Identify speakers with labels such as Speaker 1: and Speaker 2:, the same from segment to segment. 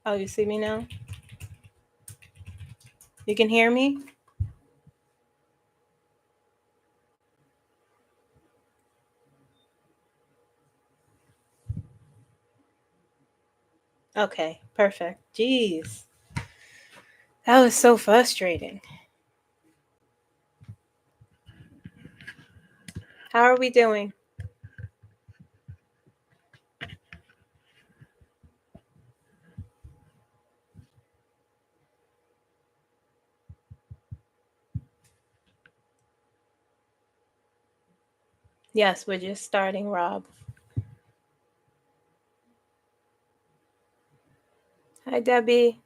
Speaker 1: Oh, you see me now? You can hear me? Okay, perfect. Jeez. That was so frustrating. How are we doing? Yes, we're just starting, Rob. Hi, Debbie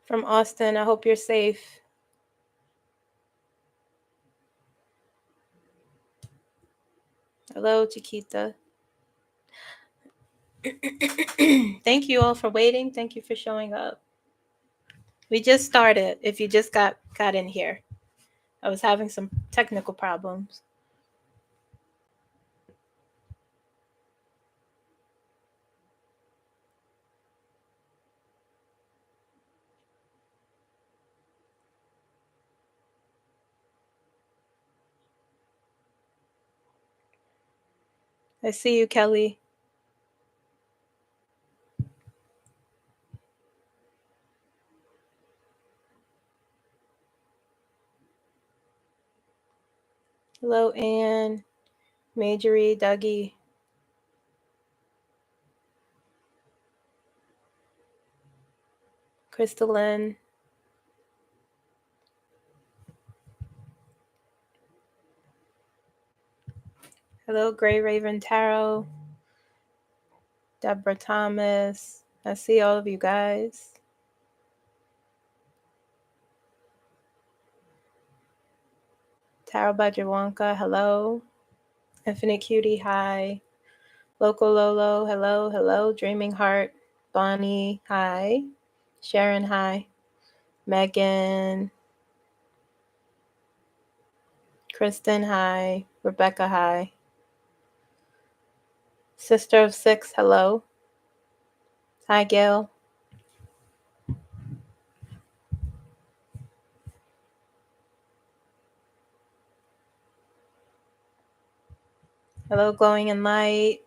Speaker 1: from Austin. I hope you're safe. Hello, Chiquita. Thank you all for waiting. Thank you for showing up. We just started. If you just got in here, I was having some technical problems. I see you, Kelly. Hello, Anne, Majorie, Dougie. Crystalline. Hello, Gray Raven Tarot. Deborah Thomas. I see all of you guys. Tarot by Jawanka, hello. Infinite Cutie, hi. Loco Lolo, hello, hello. Dreaming Heart, Bonnie, hi. Sharon, hi. Megan. Kristen, hi. Rebecca, hi. Sister of Six, hello. Hi, Gail. Hello, Glowing in Light.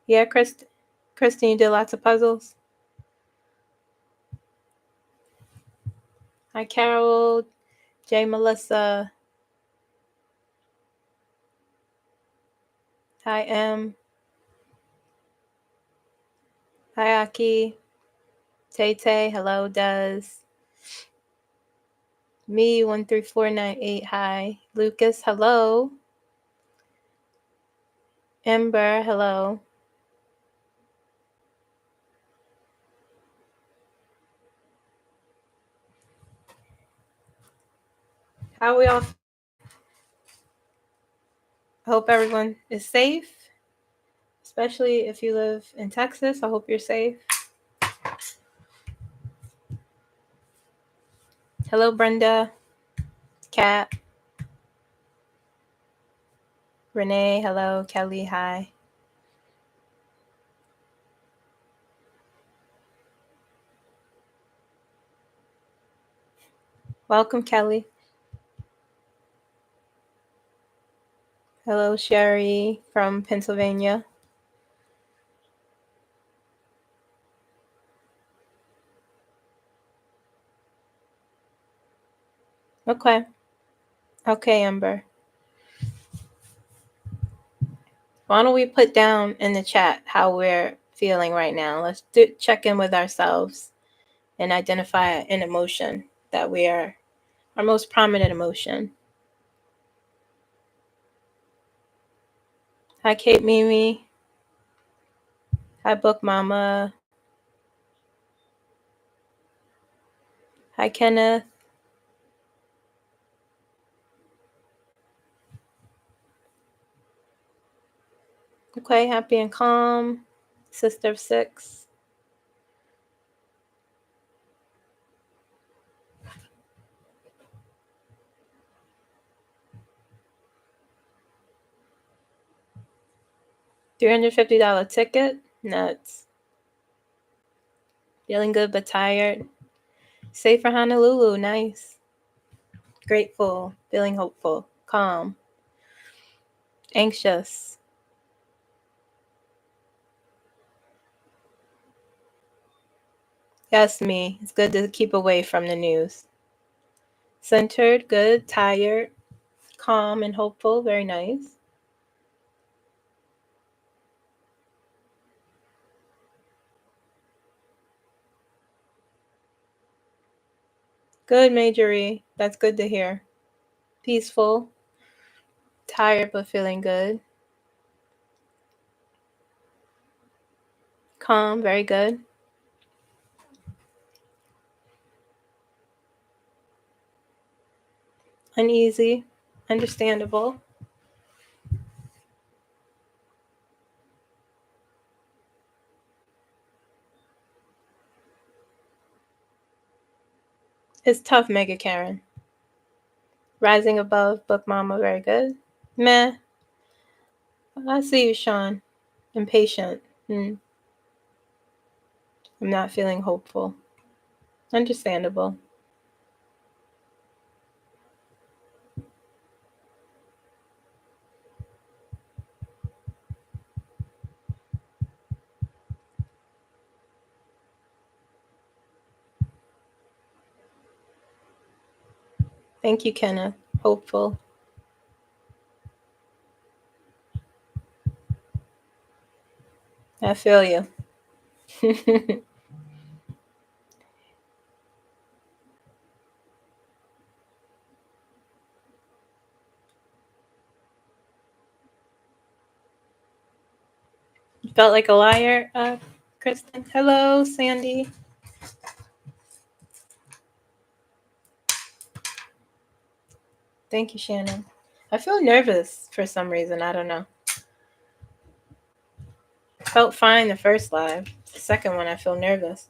Speaker 1: Yeah, Kristen, you did lots of puzzles. Hi, Carol, J. Melissa. Hi, M. Hi, Aki. Tay Tay, hello, Duz. Me, 13498, hi. Lucas, hello. Ember, hello. How are we all? I hope everyone is safe, especially if you live in Texas. I hope you're safe. Hello, Brenda. Kat. Renee, hello. Kelly, hi. Welcome, Kelly. Hello, Sherry from Pennsylvania. Okay. Okay, Ember. Why don't we put down in the chat how we're feeling right now? Let's check in with ourselves and identify an emotion that we are, our most prominent emotion. Hi, Kate Mimi. Hi, Book Mama. Hi, Kenneth. Okay, happy and calm. Sister of Six. $350 ticket? Nuts. Feeling good but tired. Safe for Honolulu. Nice. Grateful. Feeling hopeful. Calm. Anxious. Yes, me. It's good to keep away from the news. Centered. Good. Tired. Calm and hopeful. Very nice. Good, Majorie. That's good to hear. Peaceful. Tired but feeling good. Calm. Very good. Uneasy. Understandable. It's tough, Mega Karen. Rising above, Book Mama, very good. Meh. I see you, Sean. Impatient. I'm not feeling hopeful. Understandable. Thank you, Kenneth. Hopeful. I feel you. Felt like a liar, Kristen. Hello, Sandy. Thank you, Shannon. I feel nervous for some reason. I don't know. Felt fine the first live. The second one, I feel nervous.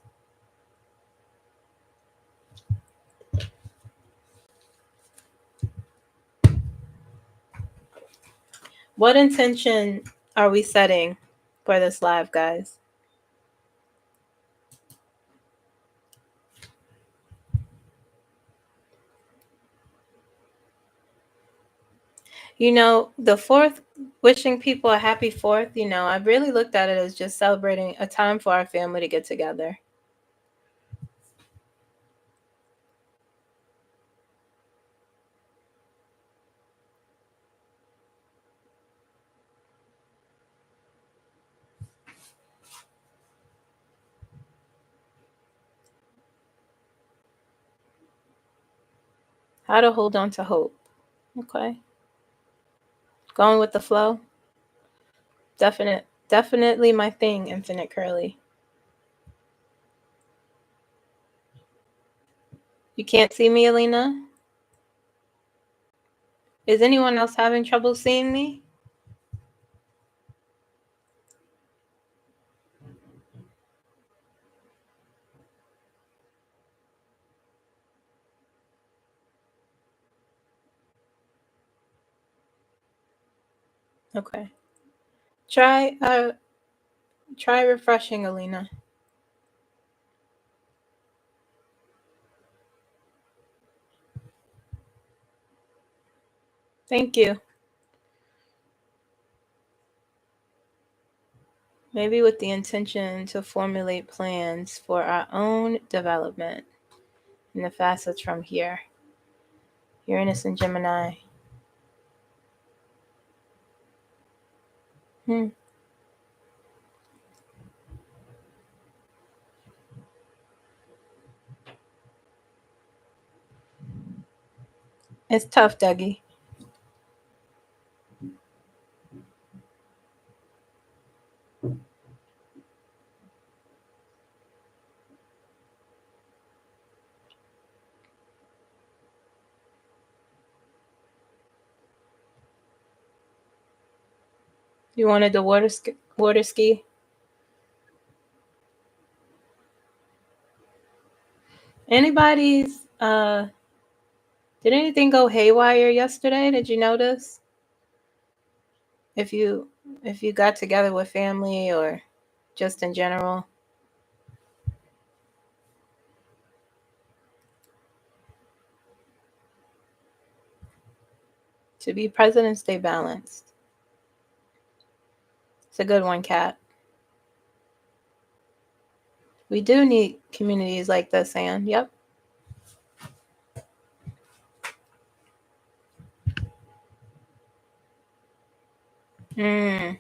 Speaker 1: What intention are we setting for this live, guys? You know, the fourth, wishing people a happy fourth, you know, I've really looked at it as just celebrating a time for our family to get together. How to hold on to hope. Okay. Going with the flow. Definitely my thing, Infinite Curly. You can't see me, Alina? Is anyone else having trouble seeing me? Okay. Try refreshing, Alina. Thank you. Maybe with the intention to formulate plans for our own development in the facets from here. Uranus and Gemini. It's tough, Dougie. You wanted the water ski? Anybody's did anything go haywire yesterday? Did you notice? if you got together with family or just in general. To be president, stay balanced. It's a good one, Kat. We do need communities like this, Ann. Yep. Mm.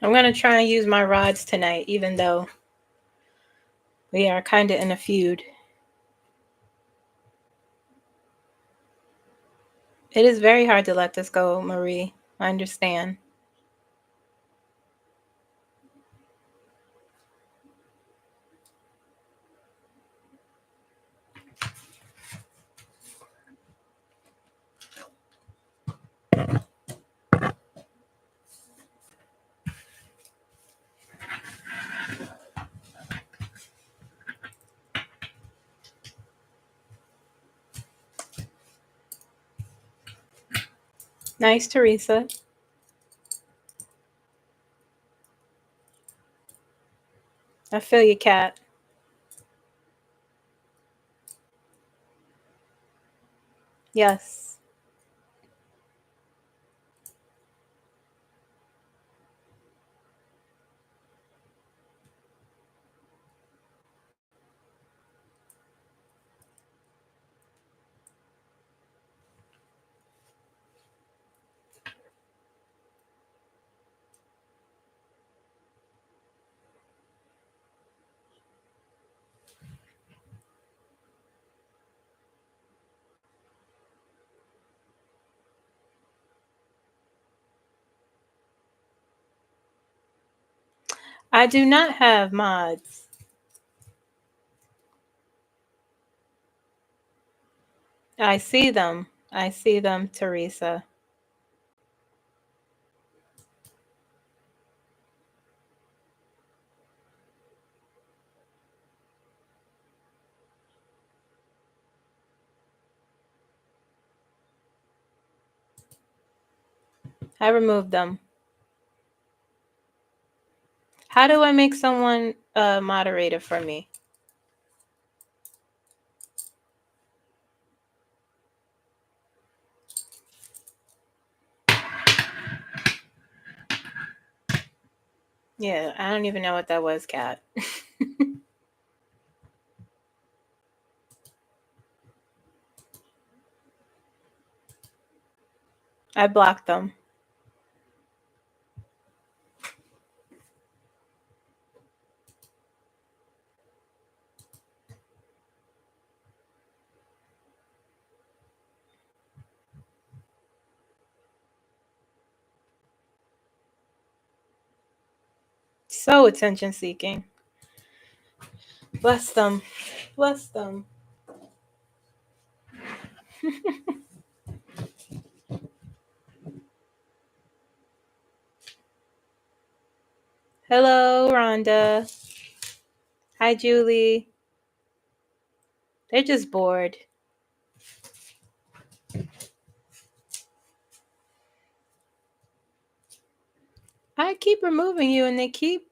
Speaker 1: I'm going to try and use my rods tonight, even though we are kind of in a feud. It is very hard to let this go, Marie. I understand. Nice, Teresa. I feel you, Kat. Yes. I do not have mods. I see them. I see them, Teresa. I removed them. How do I make someone a moderator for me? Yeah, I don't even know what that was, Kat. I blocked them. So attention seeking. Bless them. Bless them. Hello, Rhonda. Hi, Julie. They're just bored. I keep removing you and they keep...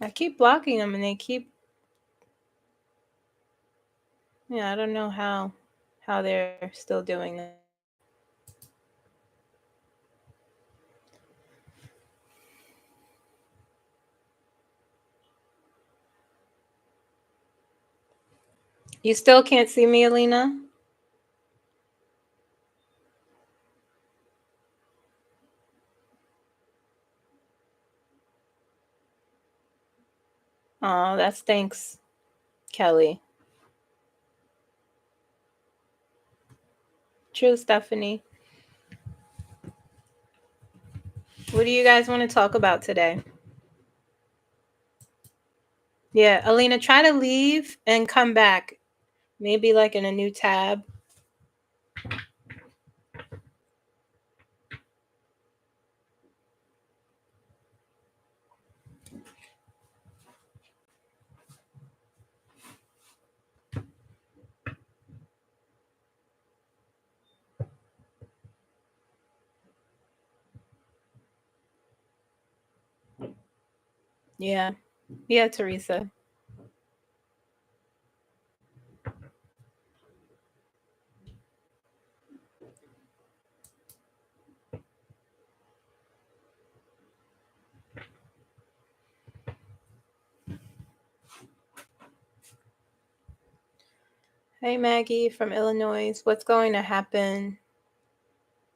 Speaker 1: I keep blocking them and they keep... Yeah, I don't know how they're still doing that. You still can't see me, Alina? Oh, that's thanks, Kelly. True, Stephanie. What do you guys want to talk about today? Yeah, Alina, try to leave and come back. Maybe like in a new tab. Yeah. Yeah, Teresa. Hey, Maggie from Illinois. What's going to happen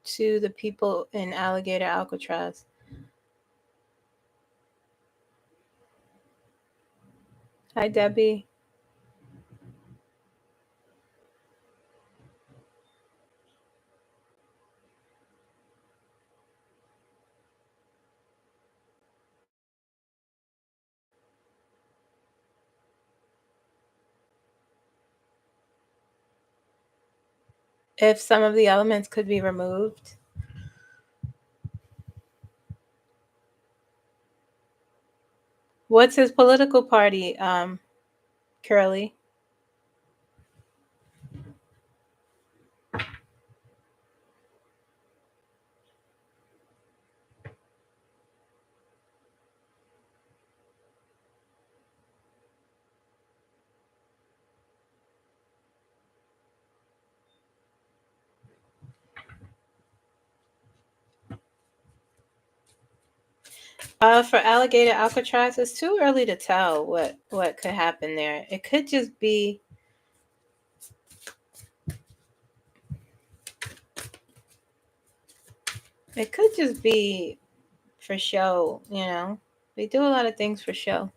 Speaker 1: to the people in Alligator Alcatraz? Hi, Debbie. If some of the elements could be removed. What's his political party, Curly? For Alligator Alcatraz, it's too early to tell what could happen there. It could just be. It could just be for show. You know, they do a lot of things for show.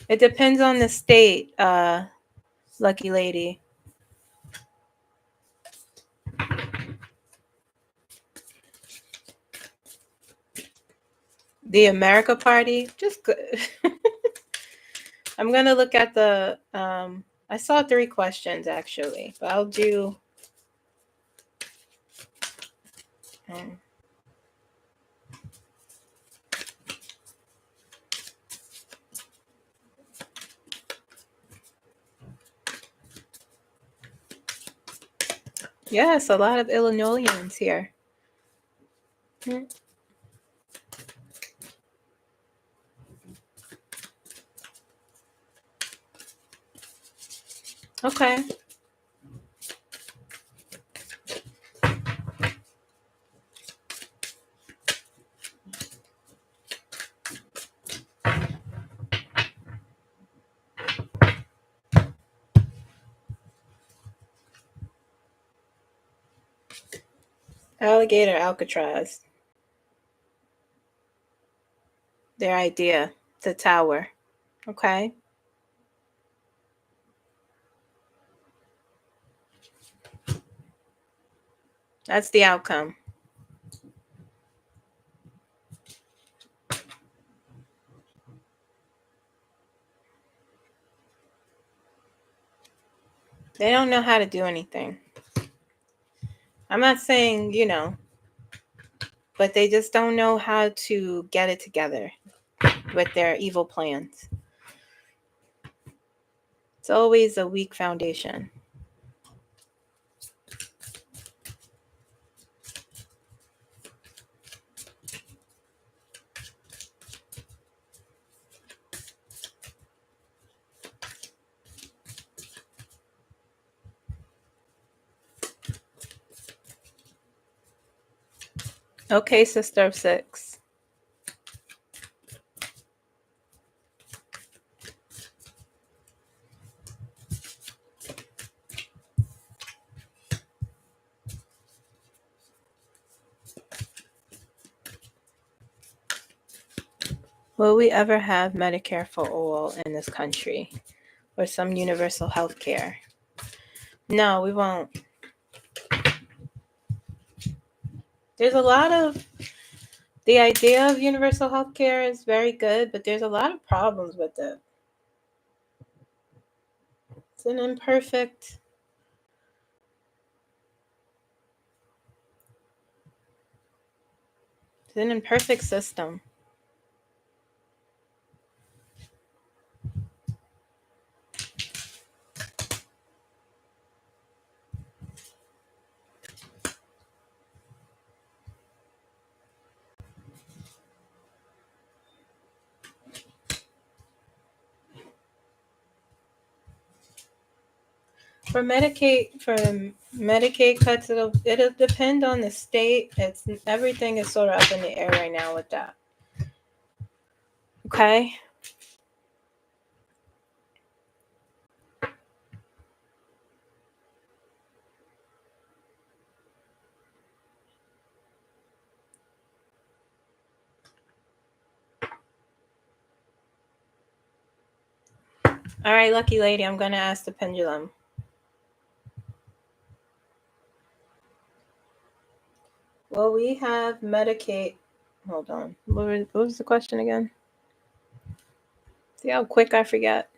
Speaker 1: It depends on the state, lucky lady. The America Party, just good. I'm gonna look at the. I saw 3 questions actually, but I'll do. Um, yes, a lot of Illinoisans here. Hmm. Okay. Alligator Alcatraz. Their idea, the tower. Okay. That's the outcome. They don't know how to do anything. I'm not saying, but they just don't know how to get it together with their evil plans. It's always a weak foundation. Okay, Sister of 6. Will we ever have Medicare for all in this country? Or some universal health care? No, we won't. There's a lot of... The idea of universal health care is very good, but there's a lot of problems with it. It's an imperfect... It's an imperfect system. For Medicaid cuts, it'll depend on the state. Everything is sort of up in the air right now with that. Okay. All right, lucky lady, I'm going to ask the pendulum. Well, we have Medicaid. Hold on. What was the question again? See how quick I forget?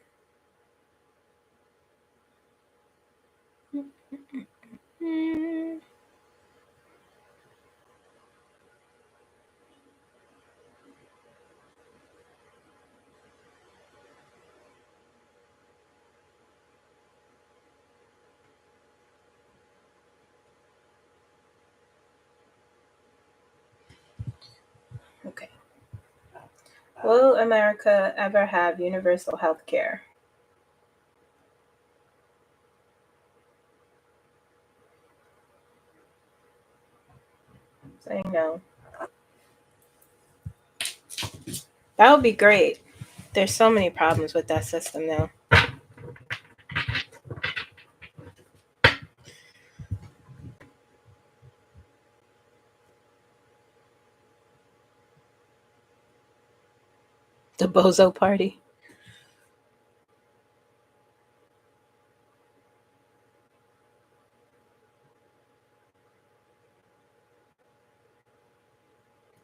Speaker 1: Okay. Will America ever have universal health care? Saying no. That would be great. There's so many problems with that system now. The Bozo Party.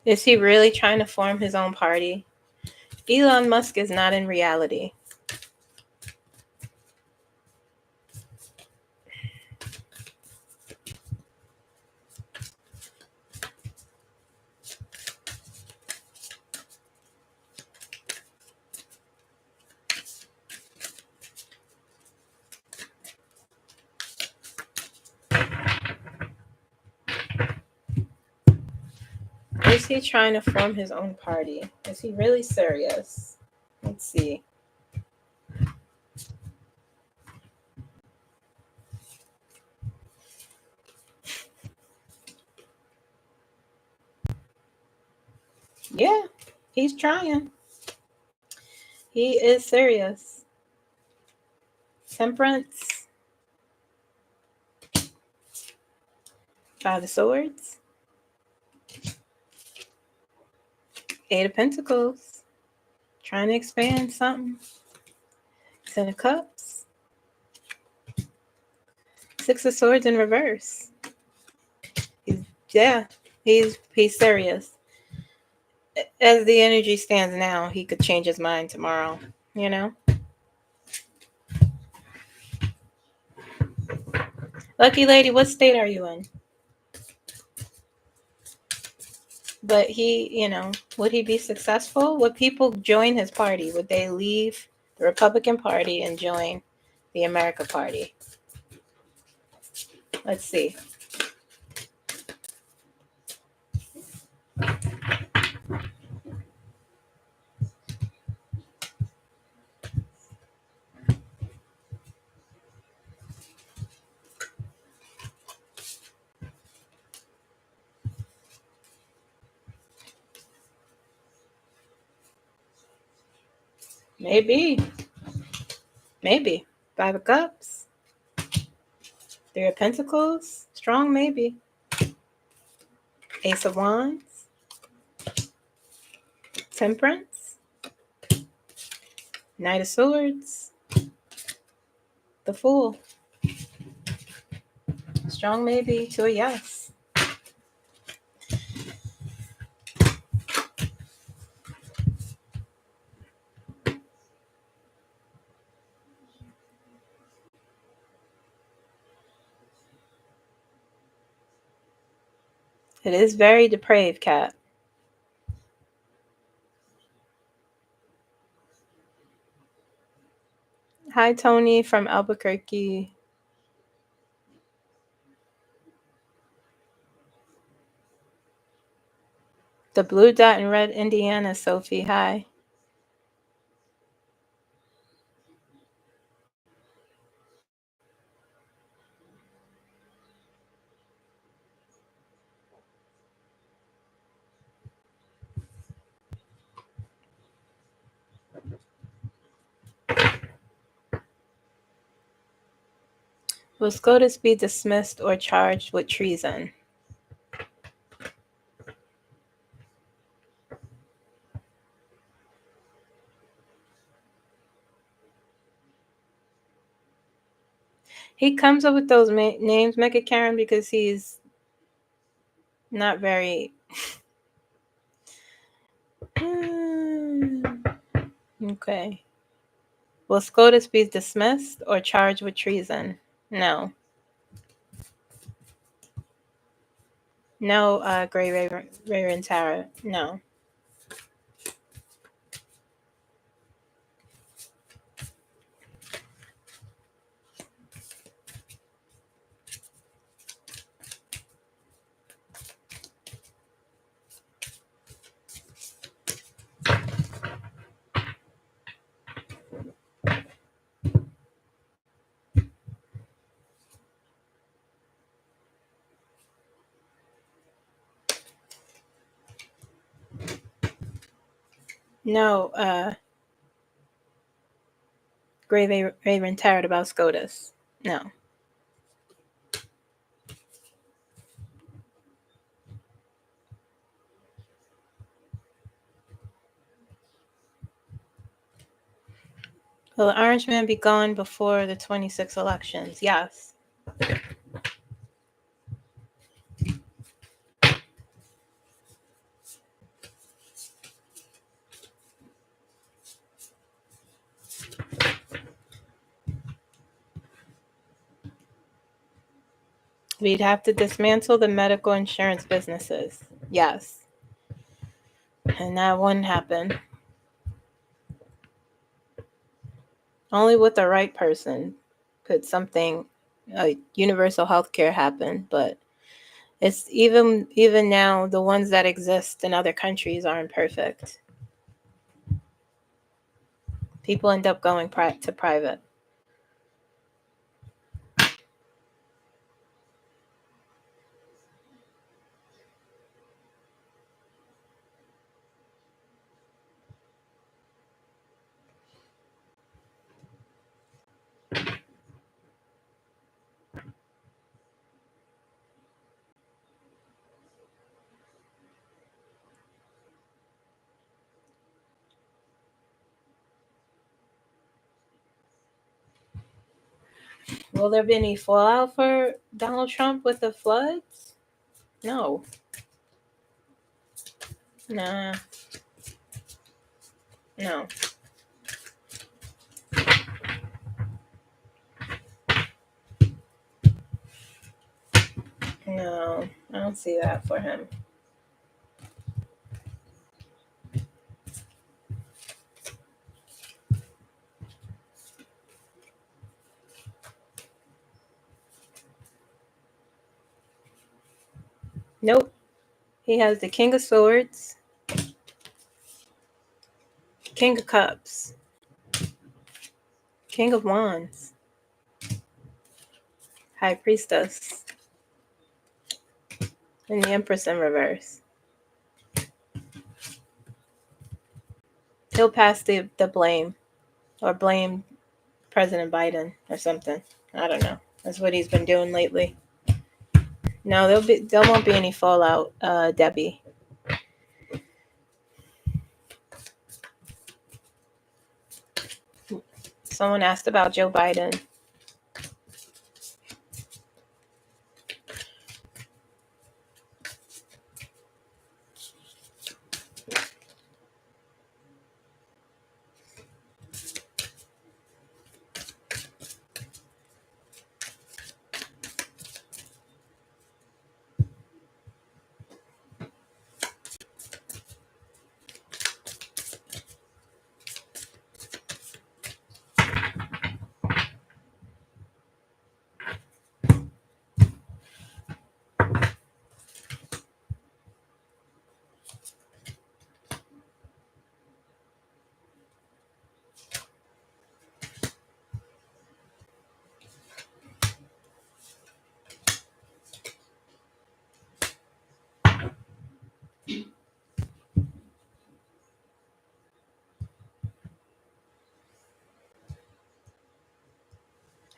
Speaker 1: Is he really trying to form his own party? Elon Musk is not in reality. Is he trying to form his own party? Is he really serious? Let's see. Yeah, he's trying. He is serious. Temperance. Five of Swords. Eight of Pentacles. Trying to expand something. Ten of Cups. Six of Swords in reverse. He's serious. As the energy stands now, he could change his mind tomorrow, you know? Lucky lady, what state are you in? But he, would he be successful? Would people join his party? Would they leave the Republican Party and join the America Party? Let's see. Maybe. Five of Cups. Three of Pentacles. Strong maybe. Ace of Wands. Temperance. Knight of Swords. The Fool. Strong maybe to a yes. It is very depraved, Cat. Hi, Tony from Albuquerque. The blue dot in red Indiana, Sophie. Hi. Will SCOTUS be dismissed or charged with treason? He comes up with those names, Mega Karen, because he's not very... Okay. Will SCOTUS be dismissed or charged with treason? No. No, Gray Raven Tara. No. No, Gray Raven Tarot about SCOTUS. No. Will the Orange Man be gone before the 26 elections? Yes. We'd have to dismantle the medical insurance businesses. Yes. And that wouldn't happen. Only with the right person could something like universal health care happen, but it's even now the ones that exist in other countries aren't perfect. People end up going to private. Will there be any fallout for Donald Trump with the floods? No. Nah. No. No, I don't see that for him. Nope. He has the King of Swords, King of Cups, King of Wands, High Priestess, and the Empress in reverse. He'll pass the blame, or blame President Biden or something. I don't know. That's what he's been doing lately. No, there won't be any fallout, Debbie. Someone asked about Joe Biden.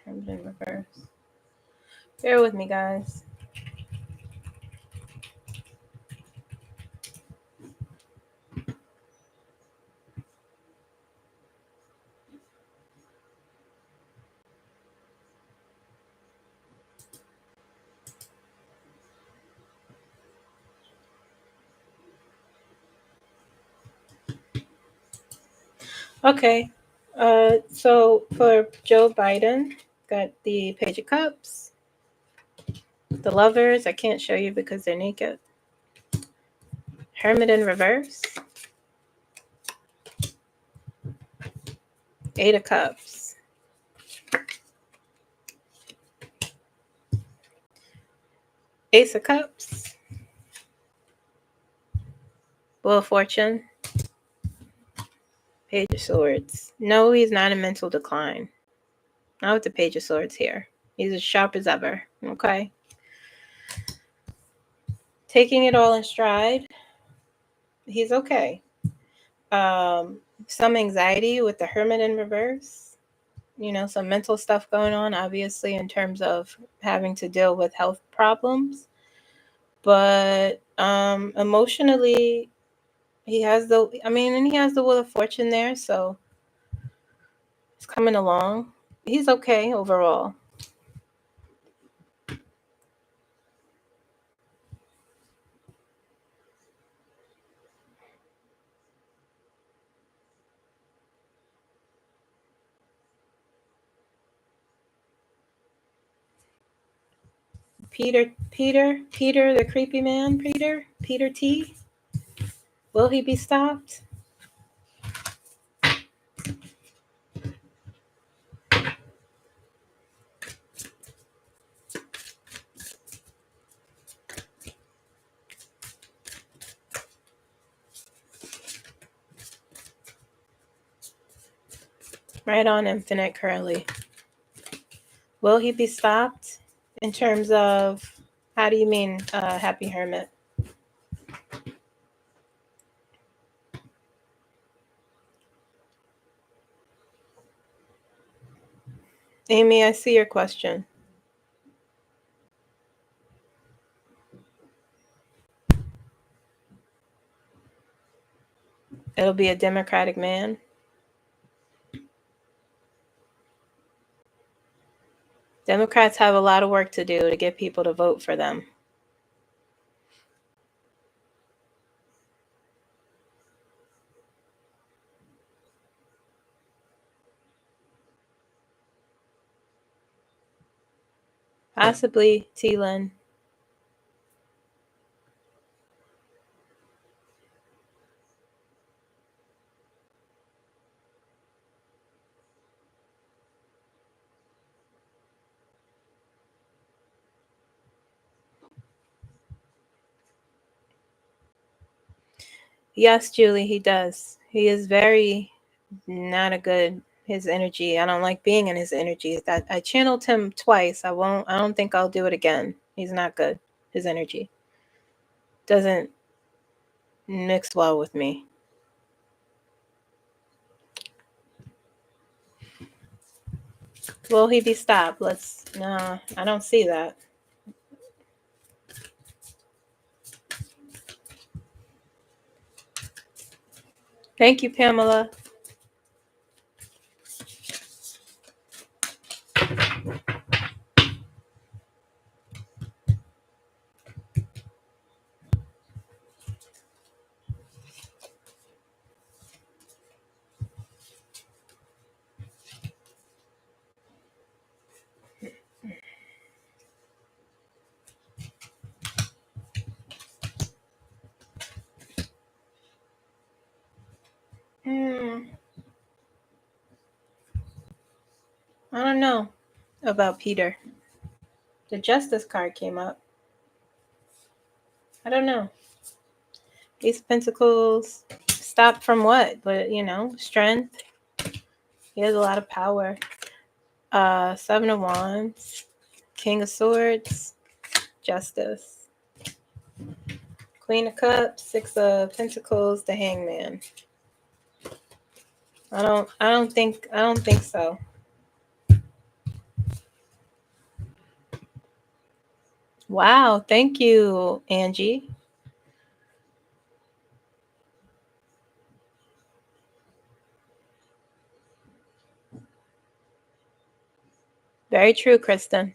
Speaker 1: I'm in reverse. Bear with me, guys. Okay. So for Joe Biden, got the Page of Cups, the Lovers. I can't show you because they're naked. Hermit in reverse. Eight of Cups. Ace of Cups. Wheel of Fortune. Page of Swords. No, he's not in mental decline. Not with the Page of Swords here. He's as sharp as ever. Okay. Taking it all in stride. He's okay. Some anxiety with the Hermit in reverse. Some mental stuff going on, obviously, in terms of having to deal with health problems. But emotionally, he has the Wheel of Fortune there, so it's coming along. He's okay overall. Peter, the creepy man, Peter T. Will he be stopped? Right on, Infinite Curly. Will he be stopped in terms of, how do you mean, Happy Hermit? Amy, I see your question. It'll be a Democratic man. Democrats have a lot of work to do to get people to vote for them. Possibly T-Lin. Yes, Julie, he does. He is very not a good, his energy. I don't like being in his energy. That I channeled him twice. I don't think I'll do it again. He's not good. His energy doesn't mix well with me. Will he be stopped? No, I don't see that. Thank you, Pamela. don't know about Peter. The Justice card came up. I don't know. Ace of Pentacles. Stop from what? But, strength. He has a lot of power. Seven of Wands. King of Swords. Justice. Queen of Cups. Six of Pentacles. The Hangman. I don't think so. Wow, thank you, Angie. Very true, Kristen.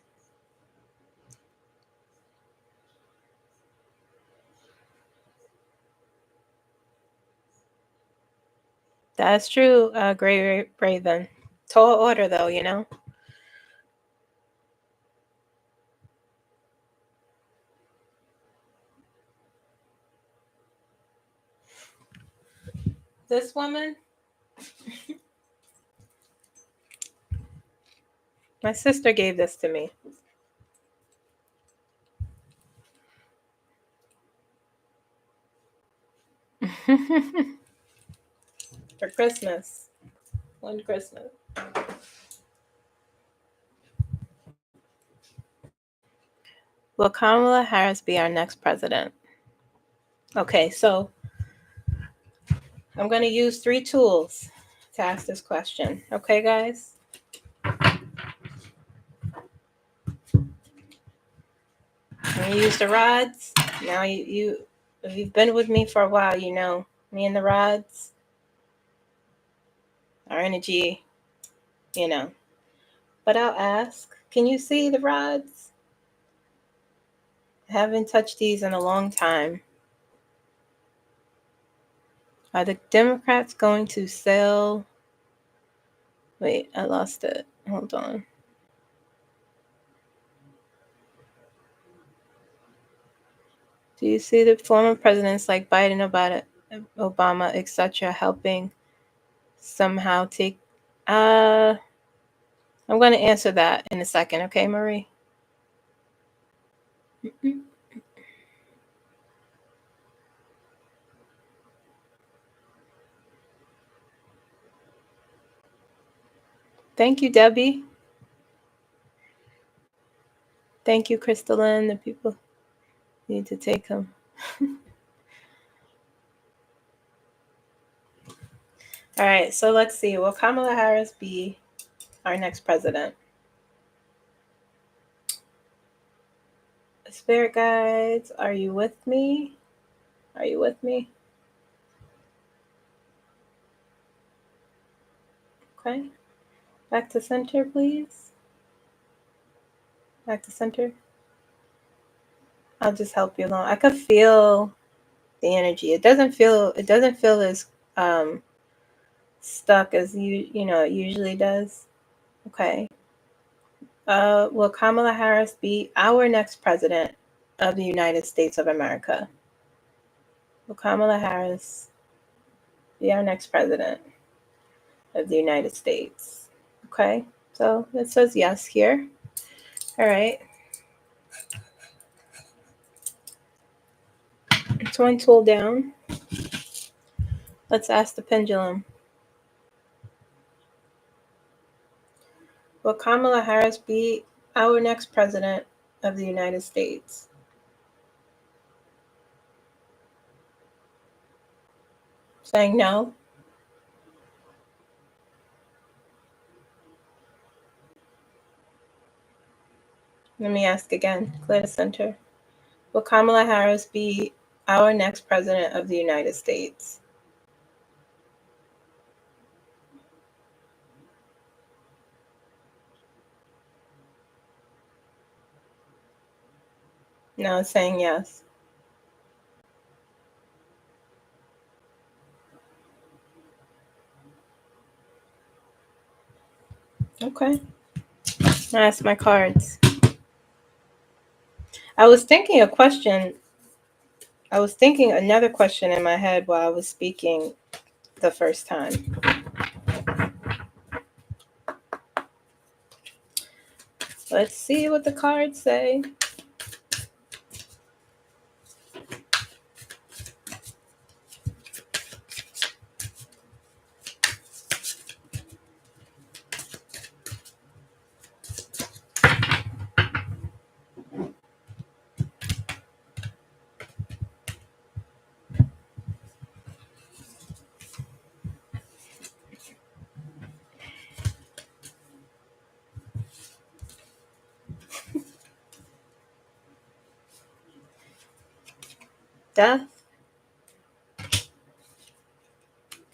Speaker 1: That's true, Gray Raven. Tall order, though, This woman, my sister gave this to me. For Christmas. One Christmas. Will Kamala Harris be our next president? Okay, so I'm going to use 3 tools to ask this question. Okay, guys? I'm going to use the rods. Now, if you've been with me for a while, you know me and the rods, our energy, But I'll ask, can you see the rods? I haven't touched these in a long time. Are the Democrats going to sell? Wait, I lost it. Hold on. Do you see the former presidents like Biden, Obama, etc., helping somehow take? I'm going to answer that in a second, okay, Marie? Thank you, Debbie. Thank you, Crystalline. The people need to take them. All right, so let's see. Will Kamala Harris be our next president? Spirit guides, are you with me? Are you with me? Okay. Back to center, please. Back to center. I'll just help you along. I could feel the energy. It doesn't feel as stuck as it usually does. Okay. Will Kamala Harris be our next president of the United States of America? Will Kamala Harris be our next president of the United States? Okay. So it says yes here. All right. It's one tool down. Let's ask the pendulum. Will Kamala Harris be our next president of the United States? Saying no. Let me ask again. Clear the center. Will Kamala Harris be our next president of the United States? No, it's saying yes. Okay. I ask my cards. I was thinking another question in my head while I was speaking the first time. Let's see what the cards say. Death,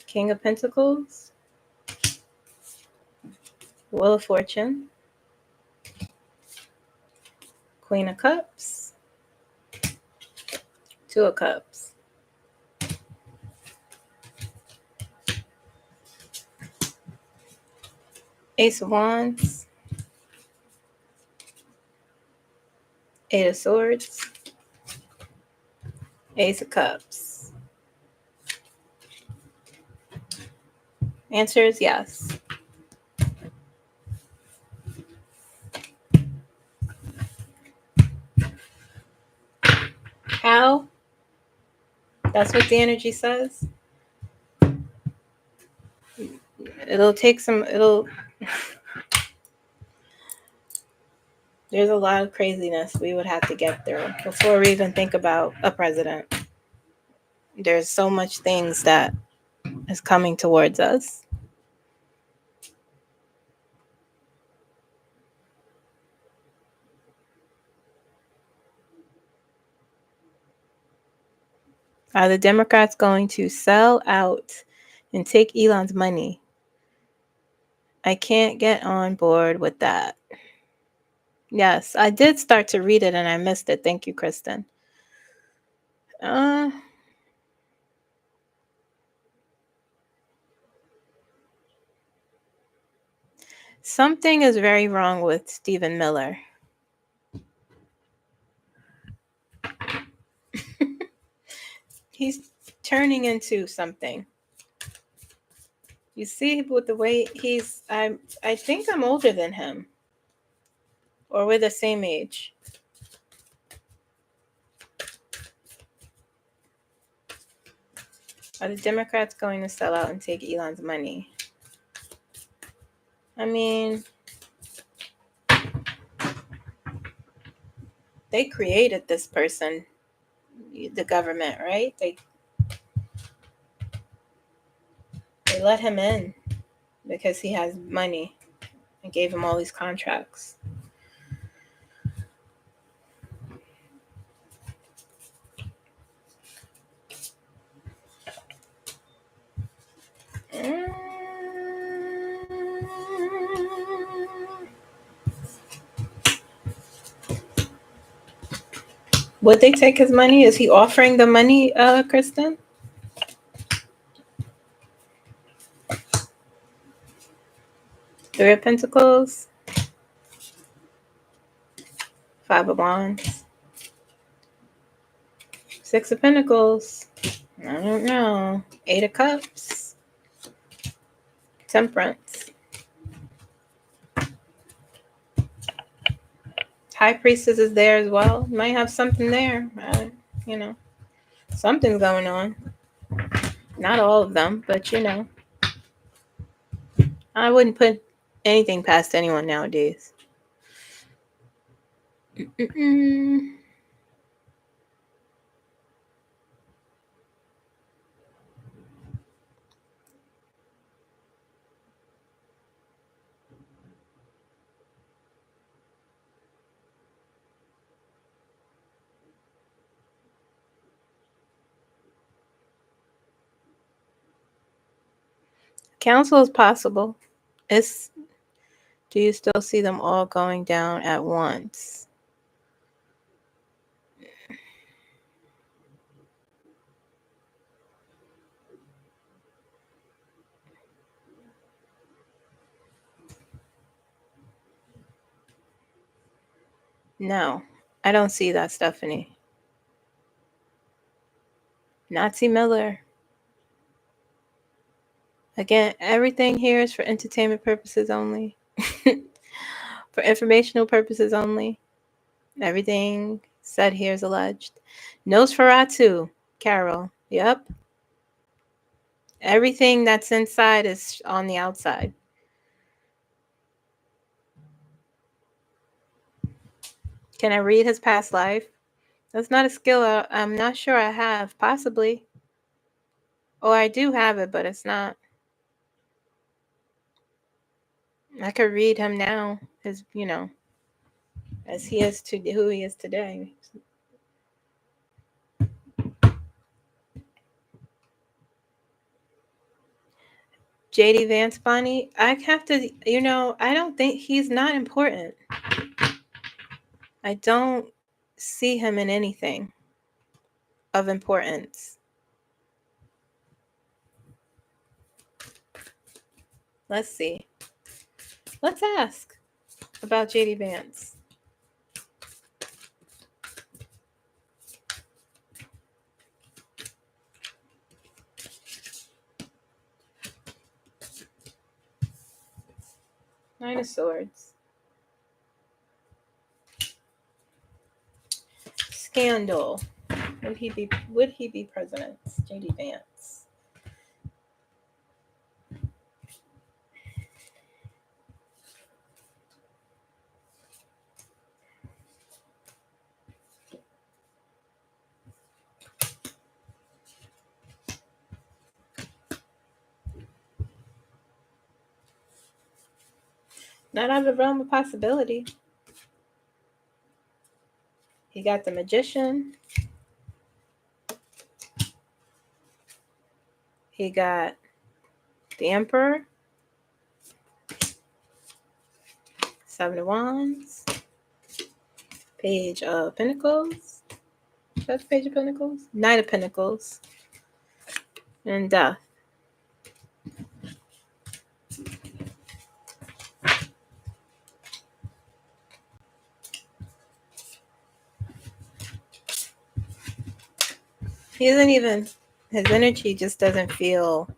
Speaker 1: King of Pentacles, Wheel of Fortune, Queen of Cups, Two of Cups. Ace of Wands, Eight of Swords, Ace of Cups. Answer is yes. How? That's what the energy says. It'll take some, there's a lot of craziness we would have to get through before we even think about a president. There's so much things that is coming towards us. Are the Democrats going to sell out and take Elon's money? I can't get on board with that. Yes, I did start to read it and I missed it. Thank you, Kristen. Something is very wrong with Stephen Miller. He's turning into something. You see, with the way I think I'm older than him. Or we're the same age. Are the Democrats going to sell out and take Elon's money? I mean, they created this person, the government, right? They let him in because he has money and gave him all these contracts. Would they take his money? Is he offering the money, Kristen? Three of Pentacles, Five of Wands, Six of Pentacles. I don't know. Eight of Cups, Temperance, High Priestess is there as well. Might have something there. Something's going on. Not all of them, but I wouldn't put anything past anyone nowadays. Council is possible. Do you still see them all going down at once? No, I don't see that, Stephanie. Nazi Miller. Again, everything here is for entertainment purposes only. For informational purposes only. Everything said here is alleged. Nosferatu, Carol. Yep. Everything that's inside is on the outside. Can I read his past life? That's not a skill I'm not sure I have. Possibly. Or I do have it, but it's not. I could read him now, as as he is to who he is today. JD Vance, Bonnie, I have to, I don't think he's not important. I don't see him in anything of importance. Let's see. Let's ask about JD Vance. Nine of Swords. Scandal. Would he be president? JD Vance. Not out of the realm of possibility. He got the Magician. He got the Emperor. Seven of Wands. Page of Pentacles. Is that the Page of Pentacles? Knight of Pentacles. And Death. He isn't even, his energy just doesn't feel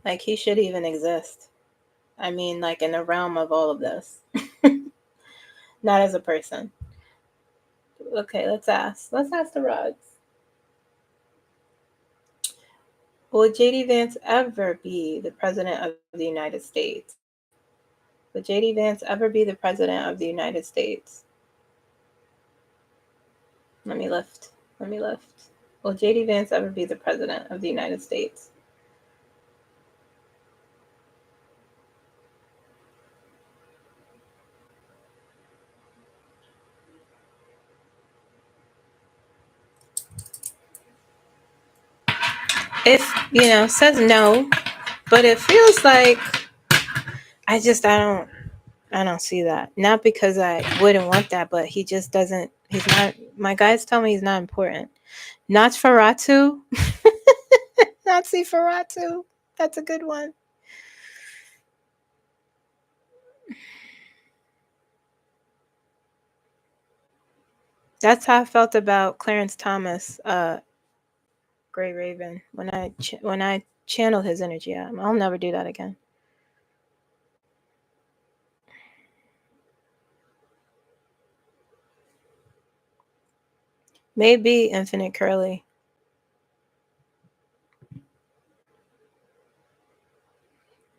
Speaker 1: like he should even exist. I mean, like in the realm of all of this. Not as a person. Okay, let's ask. Let's ask the rods. Will JD Vance ever be the president of the United States? Will JD Vance ever be the president of the United States? Let me lift. Will JD Vance ever be the president of the United States? If, says no, but it feels like I don't see that. Not because I wouldn't want that, but he just doesn't, he's not, my guys tell me he's not important. Nosferatu. Nosferatu. That's a good one. That's how I felt about Clarence Thomas, Gray Raven, when I channeled his energy out. I'll never do that again. Maybe Infinite Curly.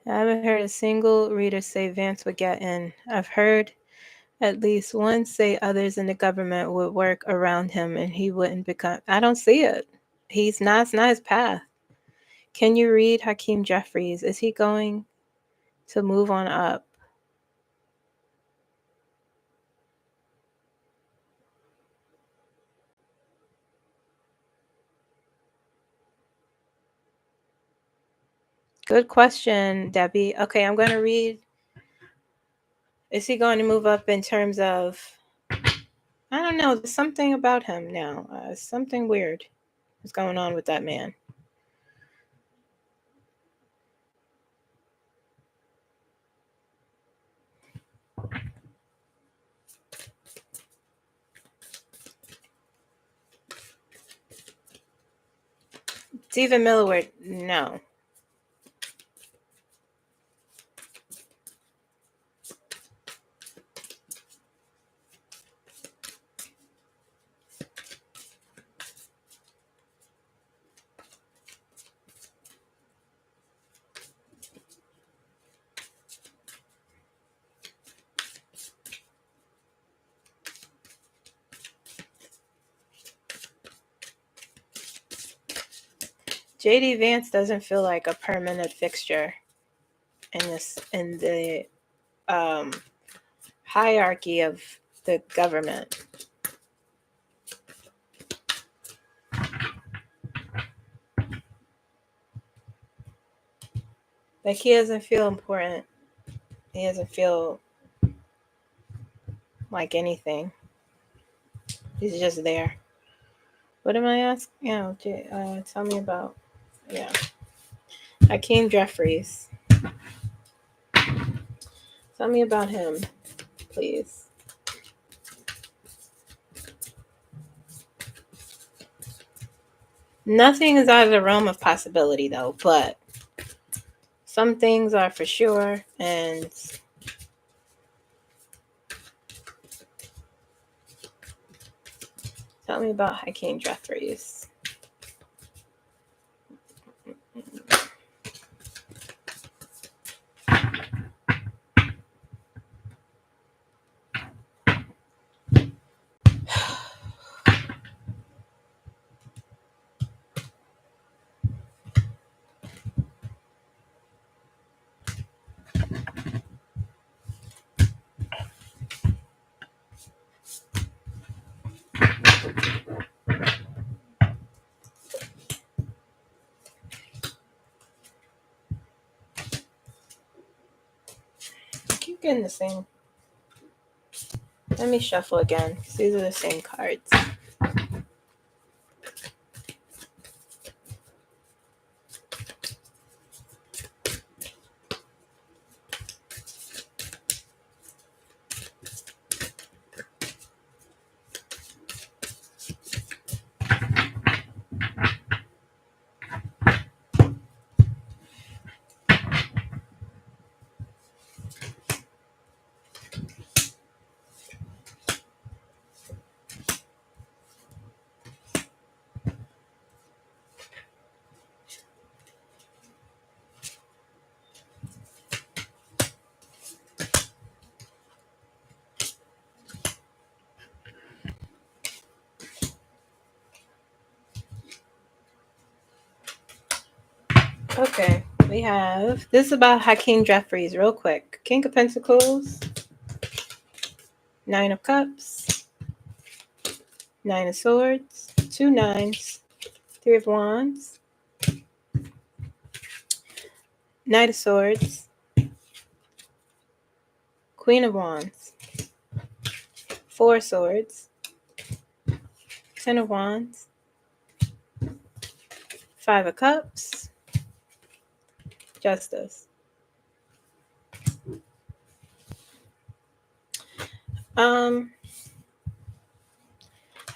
Speaker 1: I haven't heard a single reader say Vance would get in. I've heard at least one say others in the government would work around him and he wouldn't become. I don't see it. It's not his path. Can you read Hakeem Jeffries? Is he going to move on up? Good question, Debbie. Okay, I'm going to read. Is he going to move up in terms of, I don't know, there's something about him now. Something weird is going on with that man. Stephen Miller, no. JD Vance doesn't feel like a permanent fixture in the hierarchy of the government. Like, he doesn't feel important. He doesn't feel like anything. He's just there. What am I asking? Yeah, tell me about. Yeah, Hakeem Jeffries. Tell me about him, please. Nothing is out of the realm of possibility, though, but some things are for sure, and tell me about Hakeem Jeffries. I keep getting the same. Let me shuffle again. These are the same cards. Okay, we have this is about Hakeem Jeffries, real quick. King of Pentacles, Nine of Cups, Nine of Swords, two nines, Three of Wands, Knight of Swords, Queen of Wands, Four of Swords, Ten of Wands, Five of Cups, Justice.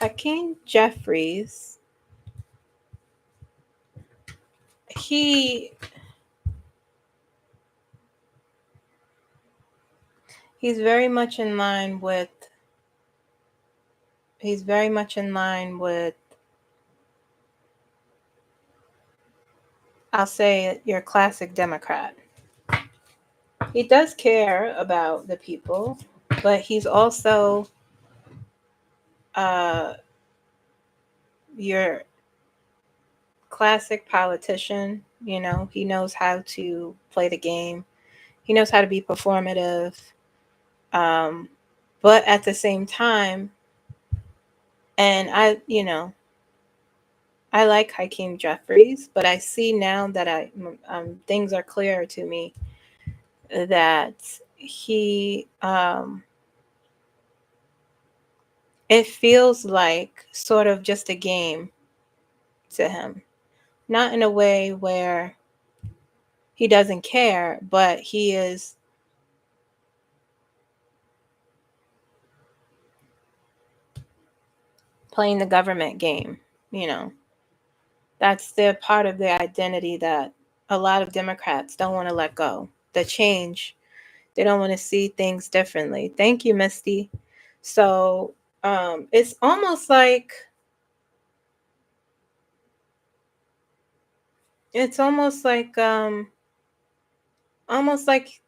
Speaker 1: Hakeem Jeffries, he's very much in line with I'll say your classic Democrat. He does care about the people, but he's also your classic politician. You know, he knows how to play the game. He knows how to be performative. But at the same time, and I like Hakeem Jeffries, but I see now that things are clear to me that he it feels like sort of just a game to him. Not in a way where he doesn't care, but he is playing the government game, you know. That's their part of their identity that a lot of Democrats don't want to let go. The change. They don't want to see things differently. Thank you, Misty. So it's almost like almost like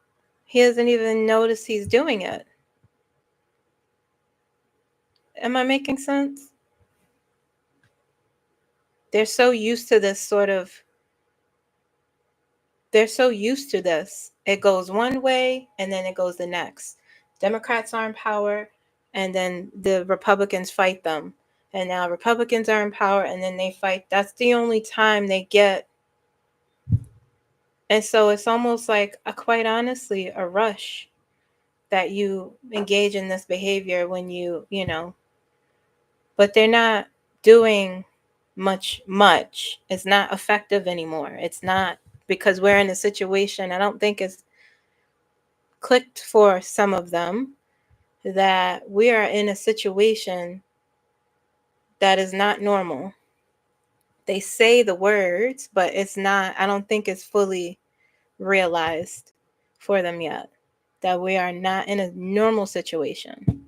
Speaker 1: he doesn't even notice he's doing it. Am I making sense? They're so used to this sort of, they're so used to this. It goes one way and then it goes the next. Democrats are in power and then the Republicans fight them. And now Republicans are in power and then they fight. That's the only time they get. And so it's almost like, quite honestly, a rush that you engage in this behavior when you know, but they're not doing much. It's not effective anymore. It's not, because we're in a situation, I don't think it's clicked for some of them, that we are in a situation that is not normal. They say the words, but it's not, I don't think it's fully realized for them yet that we are not in a normal situation.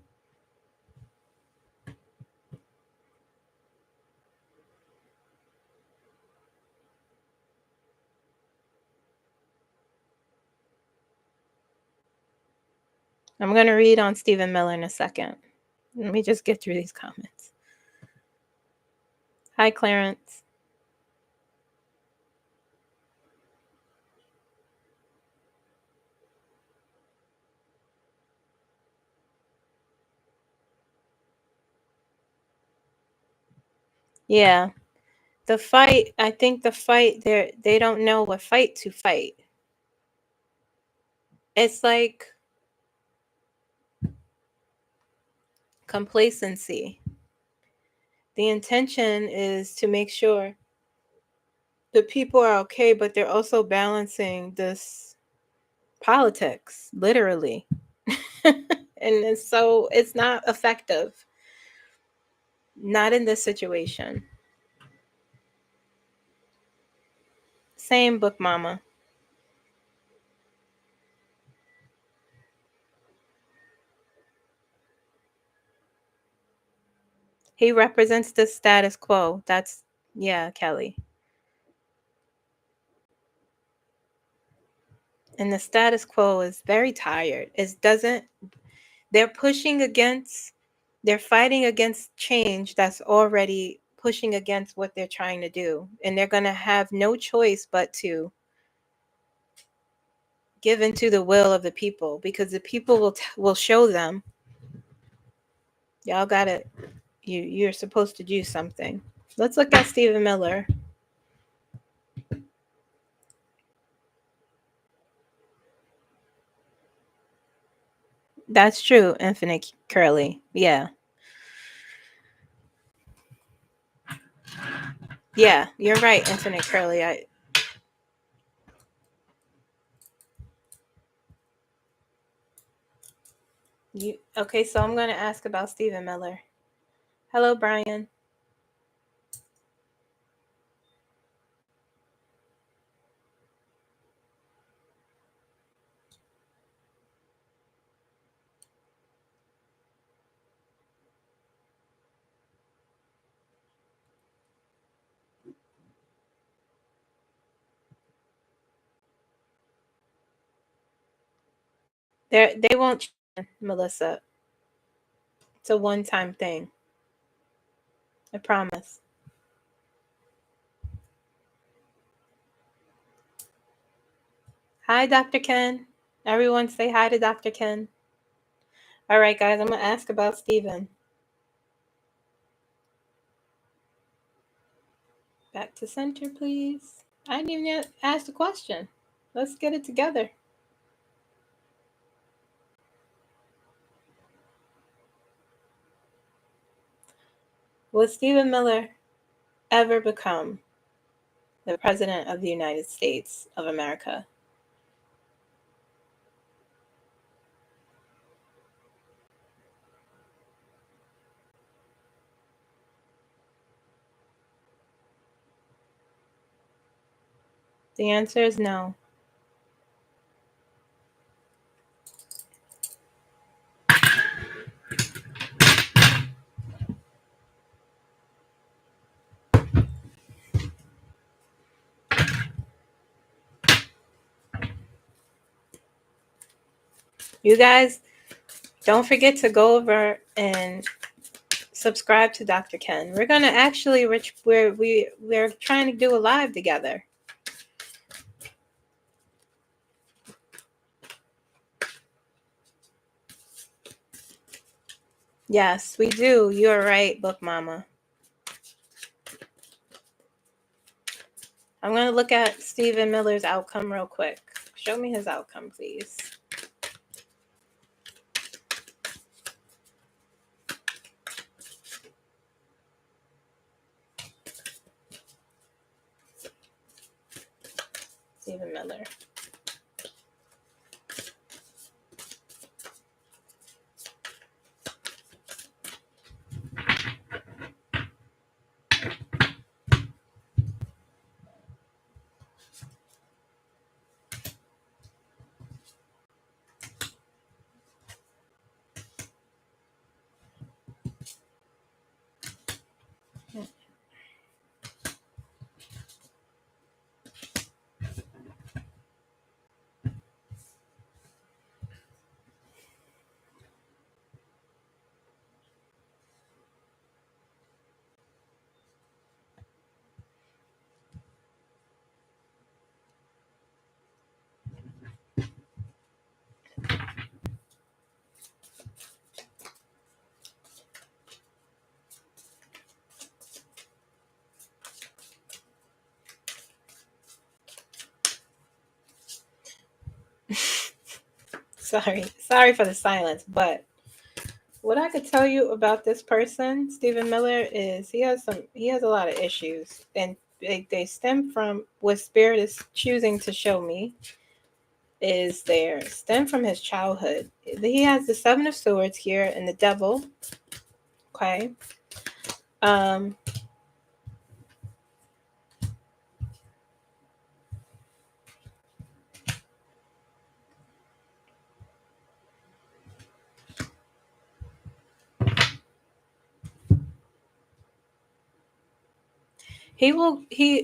Speaker 1: I'm going to read on Stephen Miller in a second. Let me just get through these comments. Hi, Clarence. Yeah. The fight, I think the fight, they don't know what fight to fight. It's like complacency. The intention is to make sure the people are okay, but they're also balancing this politics, literally. And so it's not effective. Not in this situation. Same book, mama. He represents the status quo. That's, yeah, Kelly. And the status quo is very tired. They're pushing against, they're fighting against change that's already pushing against what they're trying to do. And they're going to have no choice but to give into the will of the people, because the people will show them, y'all got it. You're supposed to do something. Let's look at Stephen Miller. That's true, Infinite Curly. Yeah. Yeah, you're right, Infinite Curly. Okay, so I'm going to ask about Stephen Miller. Hello, Brian. They won't, Melissa. It's a one-time thing. I promise. Hi, Dr. Ken. Everyone say hi to Dr. Ken. All right, guys, I'm going to ask about Stephen. Back to center, please. I didn't even ask the question. Let's get it together. Will Stephen Miller ever become the President of the United States of America? The answer is no. You guys, don't forget to go over and subscribe to Dr. Ken. We're gonna actually we're trying to do a live together. Yes, we do. You're right, Book Mama. I'm gonna look at Stephen Miller's outcome real quick. Show me his outcome, please. Stephen Miller. Sorry for the silence, but what I could tell you about this person, Stephen Miller, is he has a lot of issues, and they stem from what Spirit is choosing to show me is stem from his childhood. He has the Seven of Swords here and the Devil. Okay.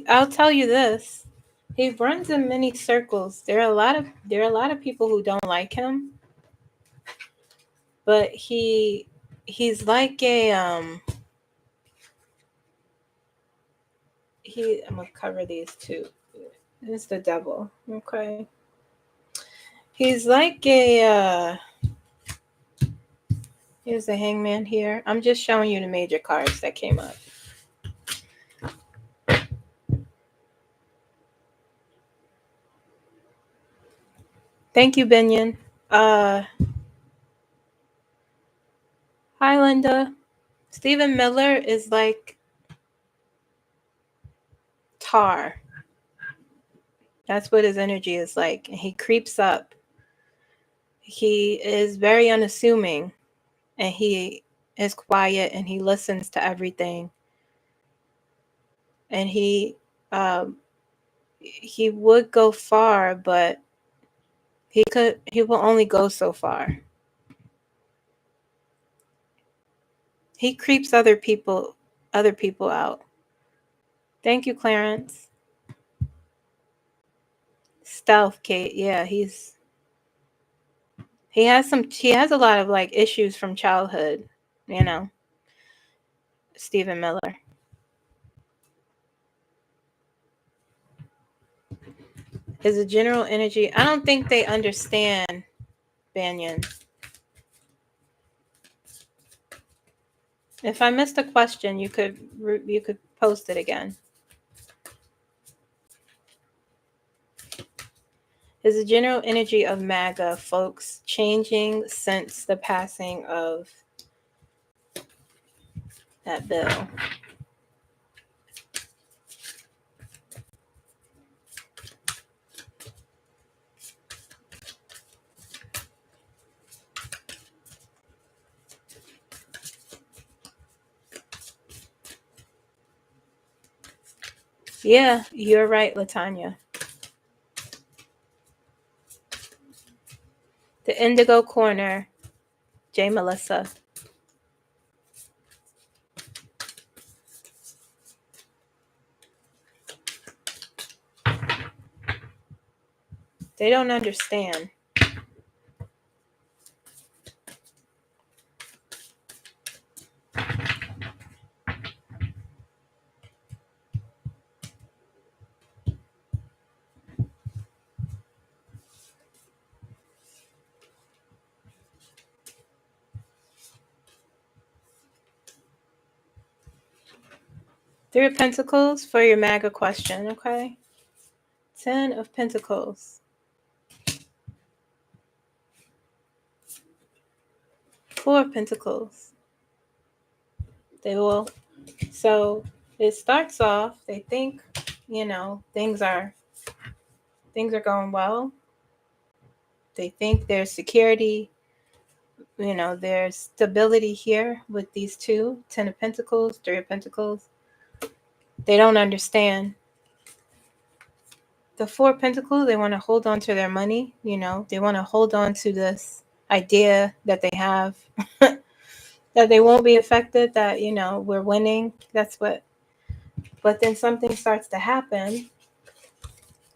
Speaker 1: I'll tell you this. He runs in many circles. There are a lot of people who don't like him. But he's like a I'm gonna cover these two. It's the Devil. Okay. He's like a here's the Hangman here. I'm just showing you the major cards that came up. Thank you, Binion. Hi, Linda. Stephen Miller is like tar. That's what his energy is like. He creeps up. He is very unassuming, and he is quiet, and he listens to everything. And he would go far, but he will only go so far. He creeps other people out. Thank you, Clarence. Stealth, Kate. Yeah, he has a lot of like issues from childhood, you know. Stephen Miller. Is a general energy. I don't think they understand Banyan. If I missed a question, you could post it again. Is the general energy of MAGA, folks, changing since the passing of that bill? Yeah, you're right, Latanya. The Indigo Corner, J. Melissa. They don't understand. Three of Pentacles for your MAGA question, okay? 10 of Pentacles. Four of Pentacles. They will. So it starts off, they think, things are going well. They think there's security, there's stability here with these two, 10 of Pentacles, 3 of Pentacles. They don't understand. The Four of Pentacles, they want to hold on to their money, they want to hold on to this idea that they have, that they won't be affected, that, we're winning. But then something starts to happen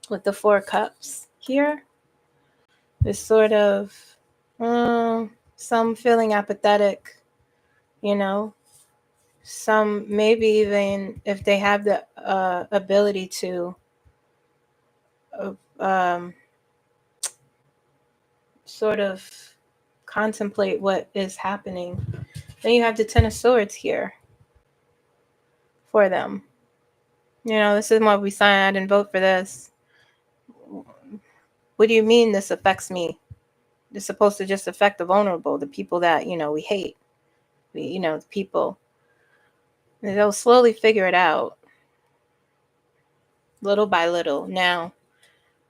Speaker 1: with the Four of Cups here. There's sort of some feeling apathetic, some maybe even if they have the ability to sort of contemplate what is happening. Then you have the Ten of Swords here for them. This is what we signed. I didn't vote for this. What do you mean this affects me? It's supposed to just affect the vulnerable, the people that, we hate. The people. They'll slowly figure it out. Little by little. Now,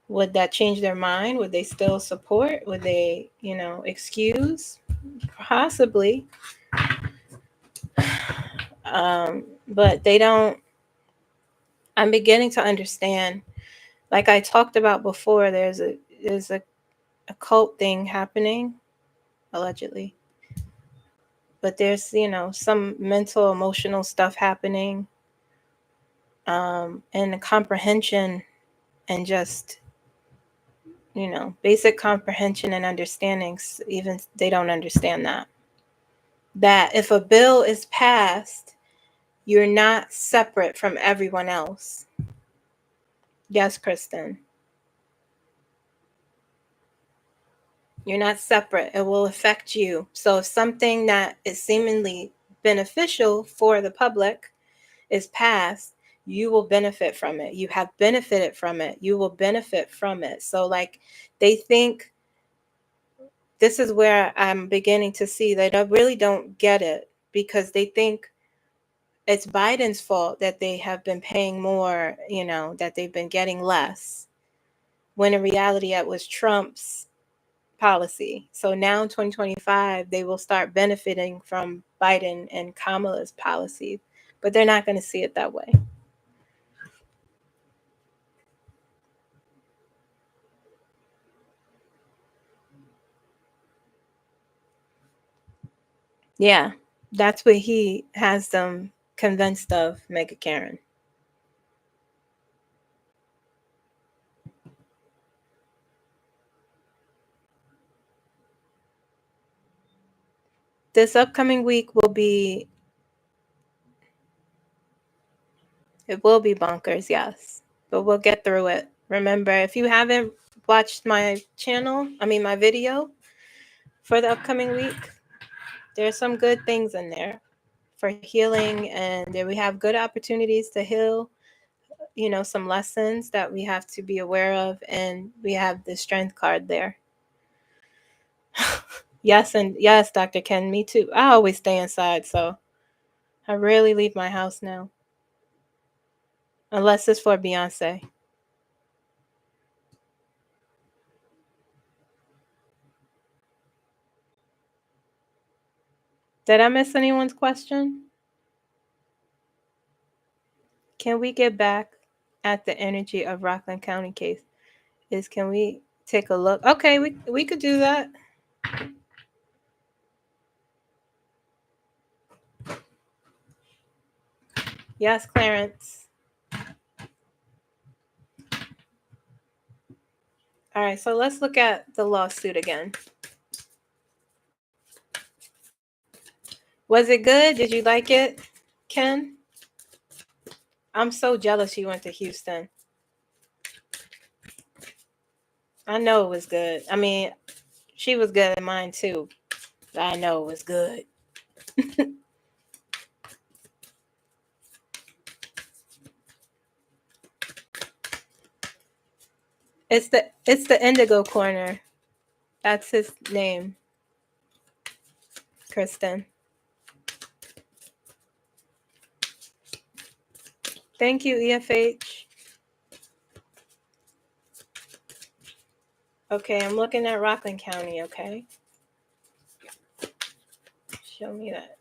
Speaker 1: would that change their mind? Would they still support? Would they, excuse? Possibly. But they don't. I'm beginning to understand. Like I talked about before, there's a cult thing happening, allegedly. But there's, some mental, emotional stuff happening. And the comprehension and just, basic comprehension and understandings, even they don't understand that if a bill is passed, you're not separate from everyone else. Yes, Kristen. You're not separate. It will affect you. So if something that is seemingly beneficial for the public is passed, you will benefit from it. You have benefited from it. You will benefit from it. So like they think, this is where I'm beginning to see that I really don't get it, because they think it's Biden's fault that they have been paying more, that they've been getting less, when in reality it was Trump's policy. So now in 2025, they will start benefiting from Biden and Kamala's policy, but they're not going to see it that way. Yeah, that's what he has them convinced of, Mega Karen. This upcoming week will be bonkers, yes, but we'll get through it. Remember, if you haven't watched my video for the upcoming week, there's some good things in there for healing, and there we have good opportunities to heal, some lessons that we have to be aware of, and we have the strength card there. Yes, Dr. Ken, me too. I always stay inside, so I rarely leave my house now, unless it's for Beyonce. Did I miss anyone's question? Can we get back at the energy of Rockland County case? Can we take a look? Okay, we could do that. Yes, Clarence. All right, so let's look at the lawsuit again. Was it good? Did you like it, Ken? I'm so jealous you went to Houston. I know it was good. I mean, she was good at mine too. But I know it was good. It's the Indigo Corner. That's his name, Kristen. Thank you, EFH. Okay, I'm looking at Rockland County, okay? Show me that.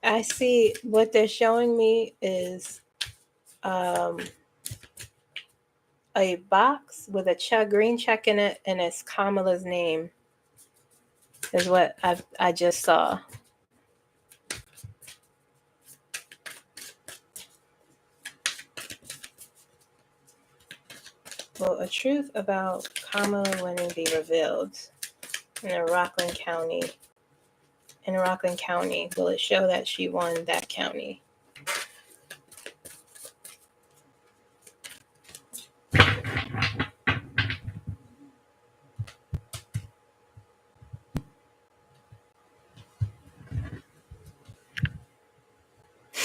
Speaker 1: I see what they're showing me is a box with a green check in it, and it's Kamala's name is what I just saw. Will a truth about Kamala winning be revealed in Rockland County? In Rockland County, will it show that she won that county?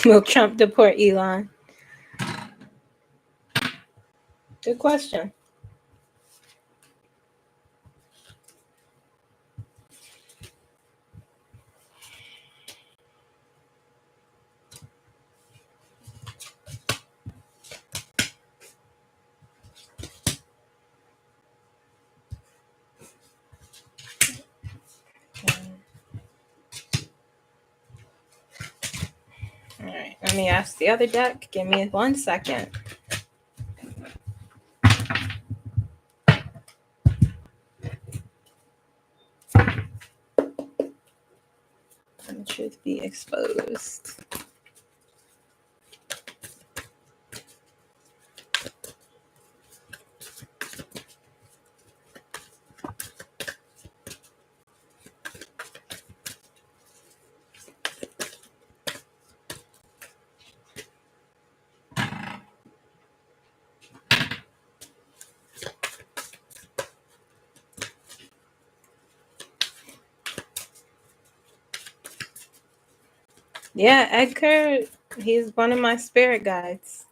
Speaker 1: Will Trump deport Elon? Good question. All right, let me ask the other deck. Give me 1 second. Let the truth be exposed. Yeah, Edgar, he's one of my spirit guides.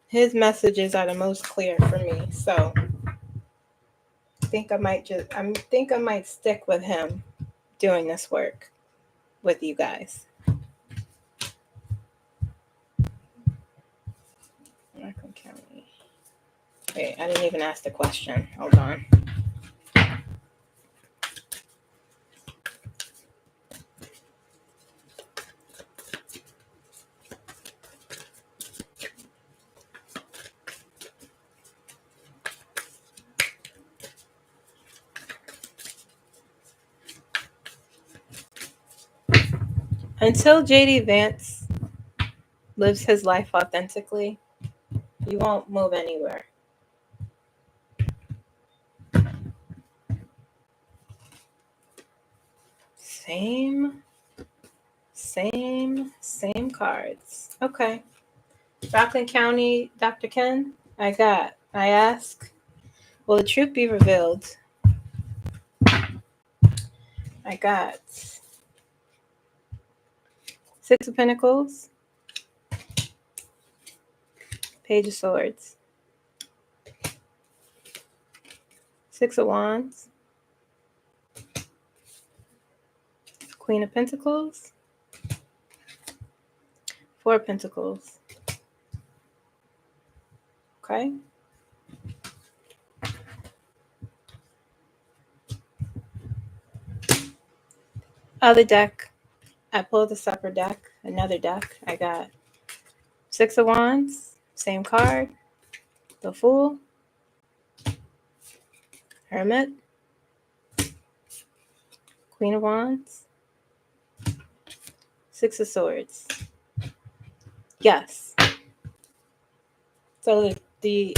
Speaker 1: His messages are the most clear for me, so I think I might stick with him doing this work with you guys. Rockland County. Wait, I didn't even ask the question. Hold on. Until JD Vance lives his life authentically, you won't move anywhere. Same cards. Okay. Rockland County, Dr. Ken, I ask, will the truth be revealed? I got Six of Pentacles, Page of Swords, Six of Wands, Queen of Pentacles, Four of Pentacles. Okay. Other deck, I pulled a separate deck, another deck. I got Six of Wands, same card, the Fool, Hermit, Queen of Wands, Six of Swords. Yes. So the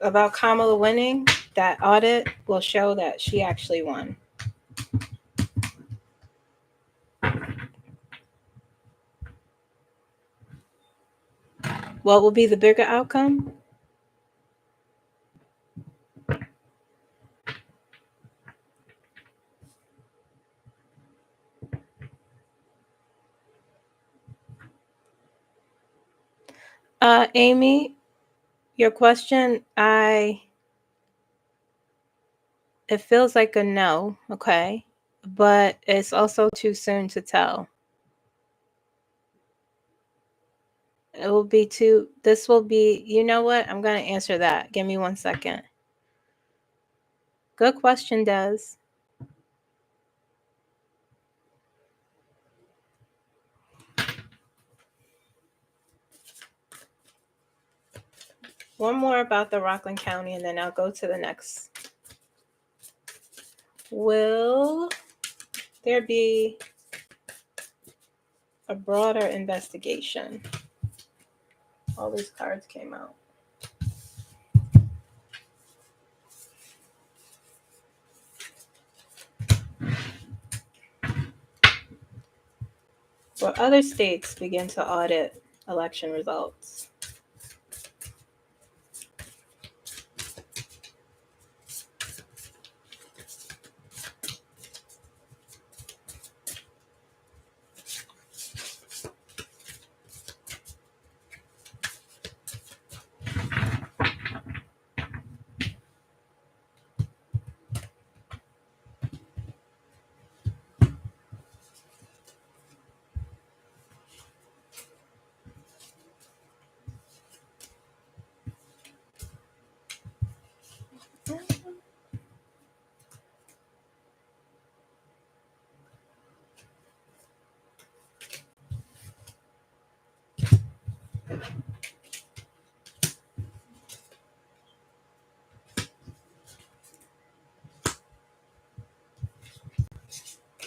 Speaker 1: about Kamala winning, that audit will show that she actually won. What will be the bigger outcome? Amy, your question, it feels like a no, okay, but it's also too soon to tell. This will be, you know what? I'm going to answer that. Give me 1 second. Good question, Des. One more about the Rockland County, and then I'll go to the next. Will there be a broader investigation? All these cards came out. Will other states begin to audit election results?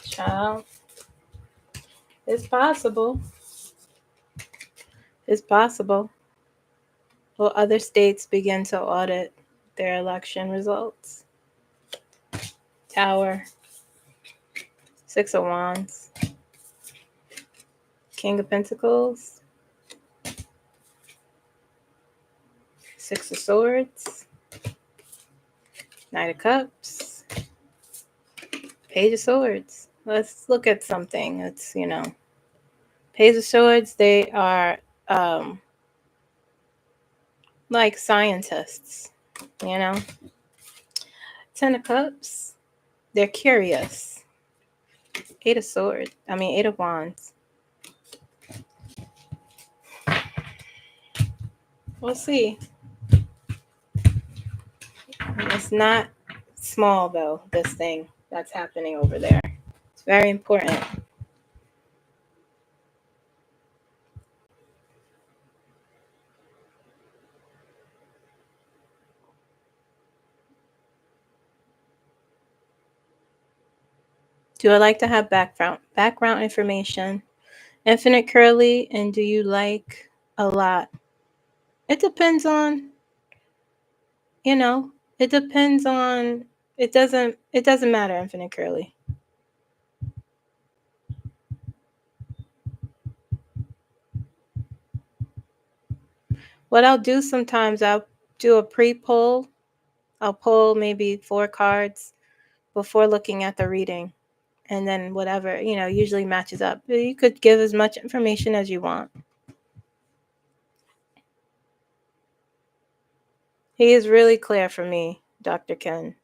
Speaker 1: Child, it's possible. It's possible. Will other states begin to audit their election results? Tower, Six of Wands, King of Pentacles, Six of Swords, Knight of Cups, Page of Swords. Let's look at something. It's, Page of Swords, they are like scientists, you know? Ten of Cups, they're curious. Eight of Wands. We'll see. It's not small, though, this thing that's happening over there. It's very important. Do I like to have background information? Infinite curly, and do you like a lot? It depends on, it depends on, it doesn't matter, infinite curly. What I'll do sometimes, I'll do a pre-pull. I'll pull maybe 4 cards before looking at the reading. And then whatever, usually matches up. You could give as much information as you want. He is really clear for me, Dr. Ken.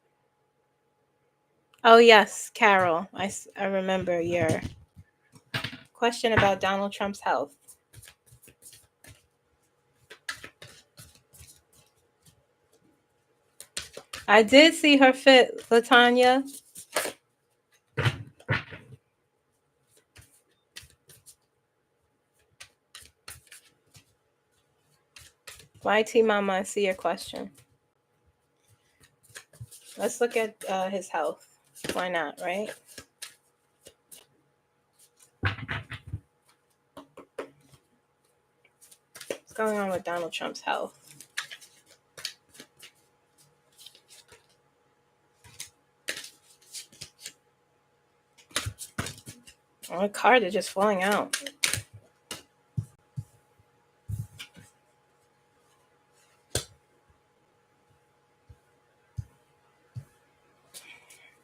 Speaker 1: Oh, yes, Carol. I remember your question about Donald Trump's health. I did see her fit, Latanya. YT Mama, I see your question. Let's look at his health. Why not, right? What's going on with Donald Trump's health? Oh, the card is just falling out.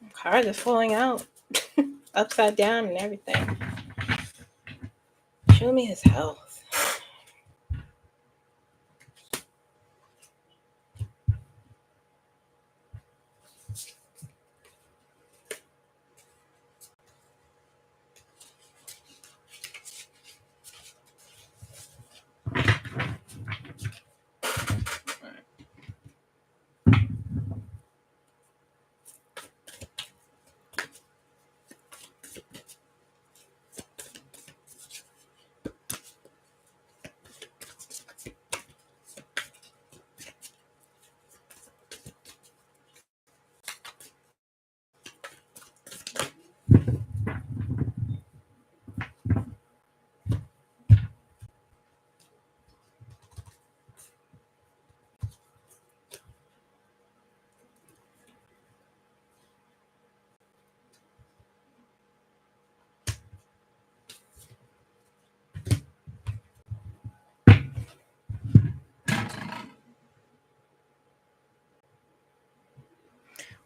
Speaker 1: The card is falling out. Upside down and everything. Show me his health.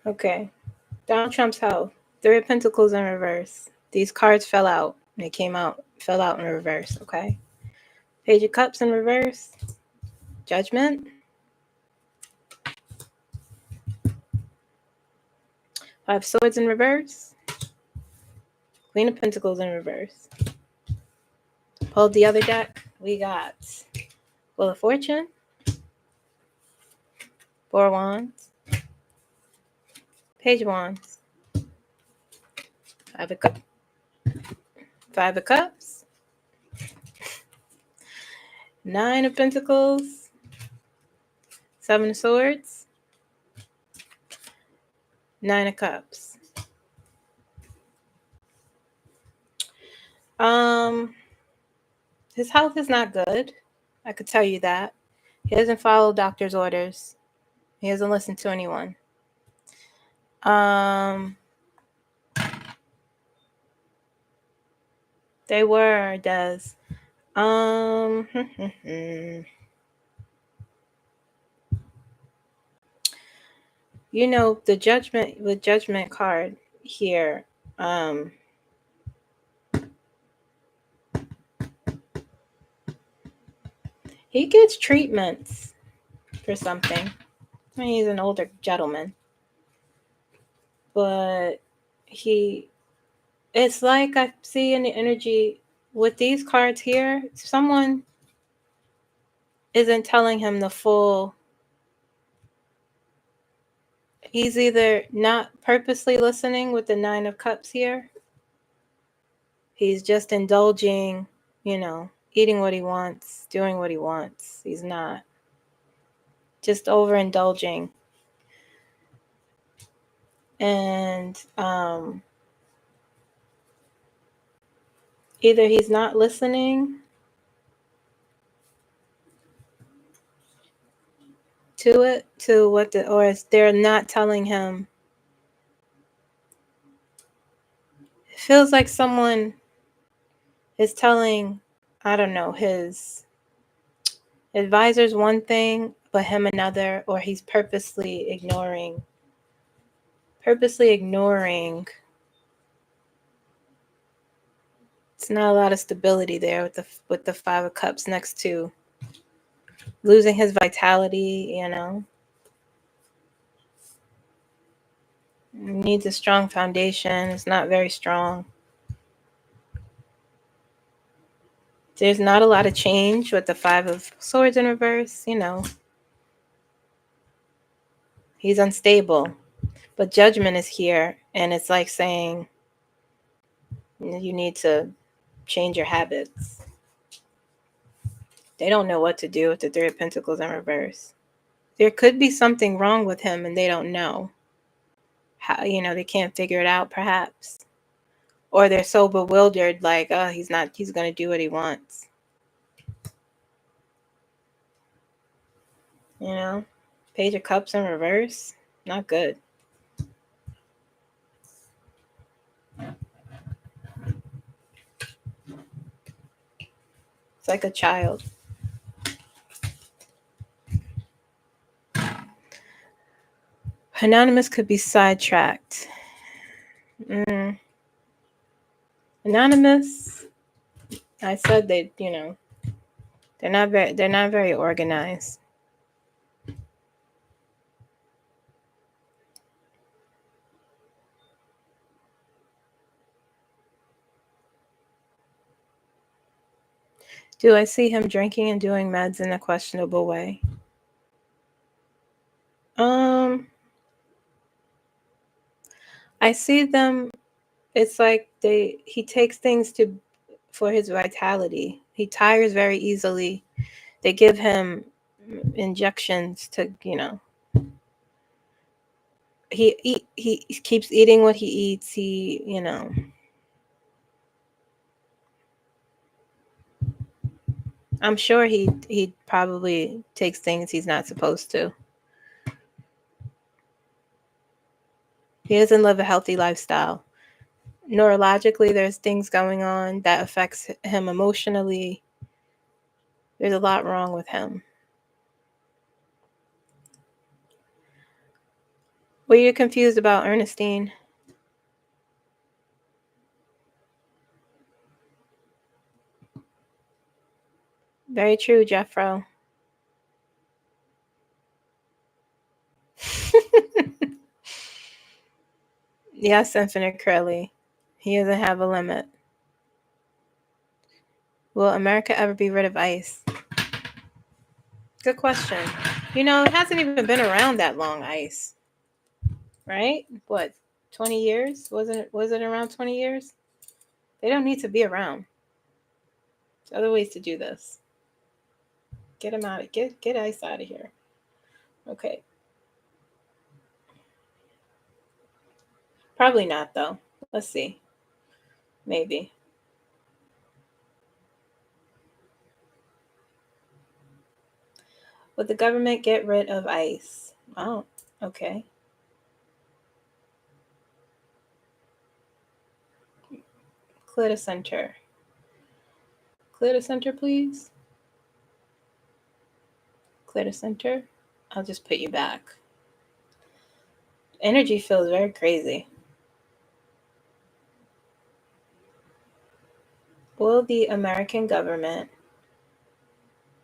Speaker 1: Okay. Donald Trump's health. Three of Pentacles in reverse. These cards fell out. They fell out in reverse, okay? Page of Cups in reverse. Judgment. Five of Swords in reverse. Queen of Pentacles in reverse. Hold the other deck. We got Wheel of Fortune. Four of Wands. Page of Wands. Five of Cups. Nine of Pentacles. Seven of Swords. Nine of Cups. His health is not good. I could tell you that. He doesn't follow doctor's orders. He doesn't listen to anyone. They were, Des. You know, the judgment card here, he gets treatments for something. I mean, he's an older gentleman. But it's like I see in the energy with these cards here, someone isn't telling him the full. He's either not purposely listening with the Nine of Cups here. He's just indulging, eating what he wants, doing what he wants. He's not. Just overindulging. And either he's not listening or they're not telling him. It feels like someone is telling, I don't know, his advisor's one thing, but him another, or he's purposely ignoring. It's not a lot of stability there with the Five of Cups next to losing his vitality, Needs a strong foundation. It's not very strong. There's not a lot of change with the Five of Swords in reverse, He He's unstable. But judgment is here, and it's like saying you need to change your habits. They don't know what to do with the Three of Pentacles in reverse. There could be something wrong with him, and they don't know how. They can't figure it out, perhaps, or they're so bewildered, like, oh, he's going to do what he wants. Page of Cups in reverse, not good. It's like a child. Anonymous could be sidetracked. Anonymous, I said they're not very organized. Do I see him drinking and doing meds in a questionable way? I see them. It's like he takes things for his vitality. He tires very easily. They give him injections to, he keeps eating what he eats. I'm sure he probably takes things he's not supposed to. He doesn't live a healthy lifestyle. Neurologically, there's things going on that affects him emotionally. There's a lot wrong with him. Were you confused about Ernestine? Very true, Jeffro. Yes, Infinite Curly. He doesn't have a limit. Will America ever be rid of ICE? Good question. It hasn't even been around that long, ICE. Right? What, 20 years? Was it around 20 years? They don't need to be around. There's other ways to do this. Get him out. Get ICE out of here. Okay. Probably not, though. Let's see. Maybe. Would the government get rid of ICE? Oh, okay. Clear the center. Clear the center, please. Clear the center. I'll just put you back. Energy feels very crazy. Will the American government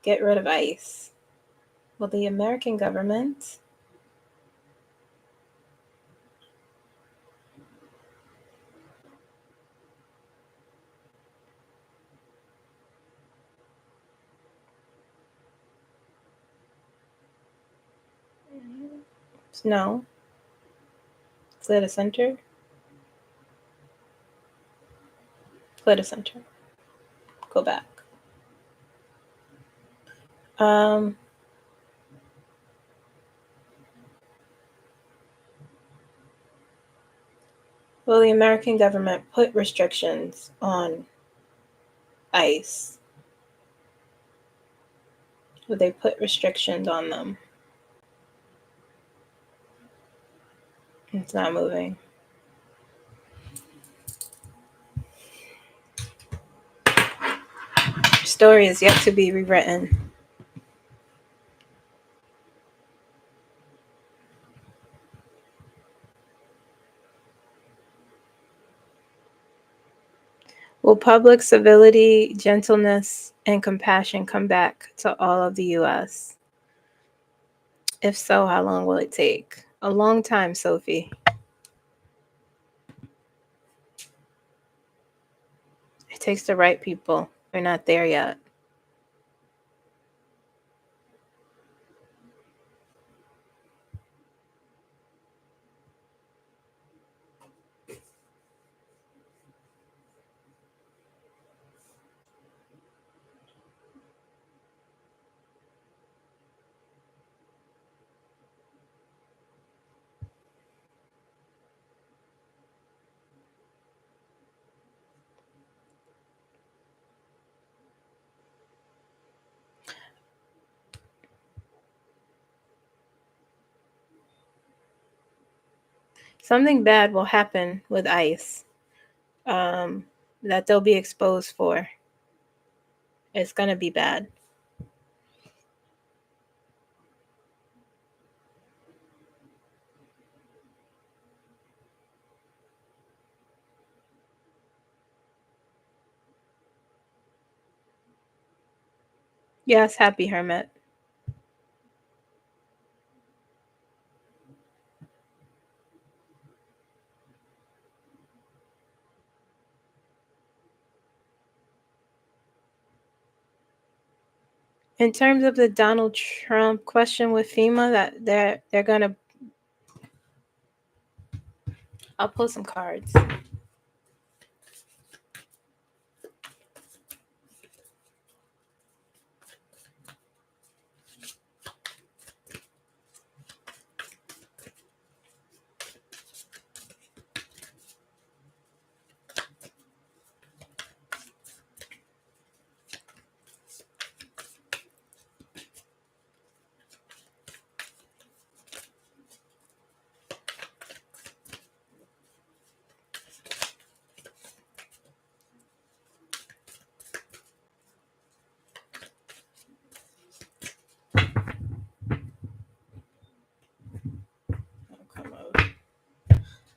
Speaker 1: get rid of ICE? Will the American government no. Clear the center. Clear the center. Go back. Will the American government put restrictions on ICE? Will they put restrictions on them? It's not moving. Story is yet to be rewritten. Will public civility, gentleness, and compassion come back to all of the U.S.? If so, how long will it take? A long time, Sophie. It takes the right people. We're not there yet. something bad will happen with ICE that they'll be exposed for. It's going to be bad. Yes, happy hermit. In terms of the Donald Trump question with FEMA, that they're gonna, I'll pull some cards.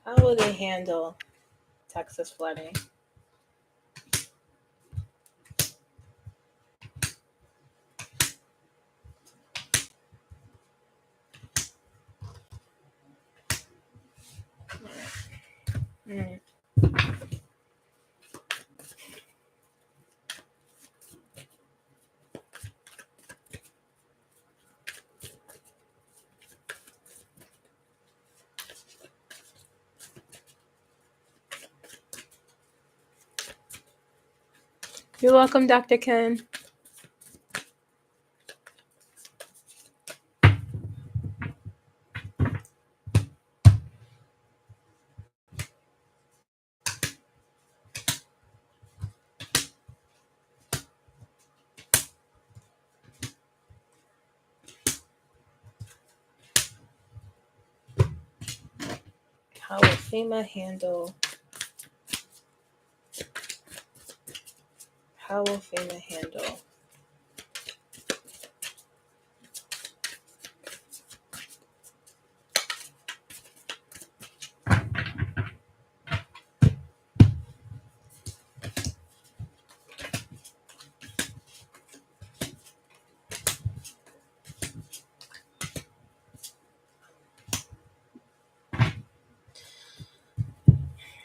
Speaker 1: How will they handle Texas flooding? Mm. You're welcome, Dr. Ken. How will FEMA handle? How will FEMA handle?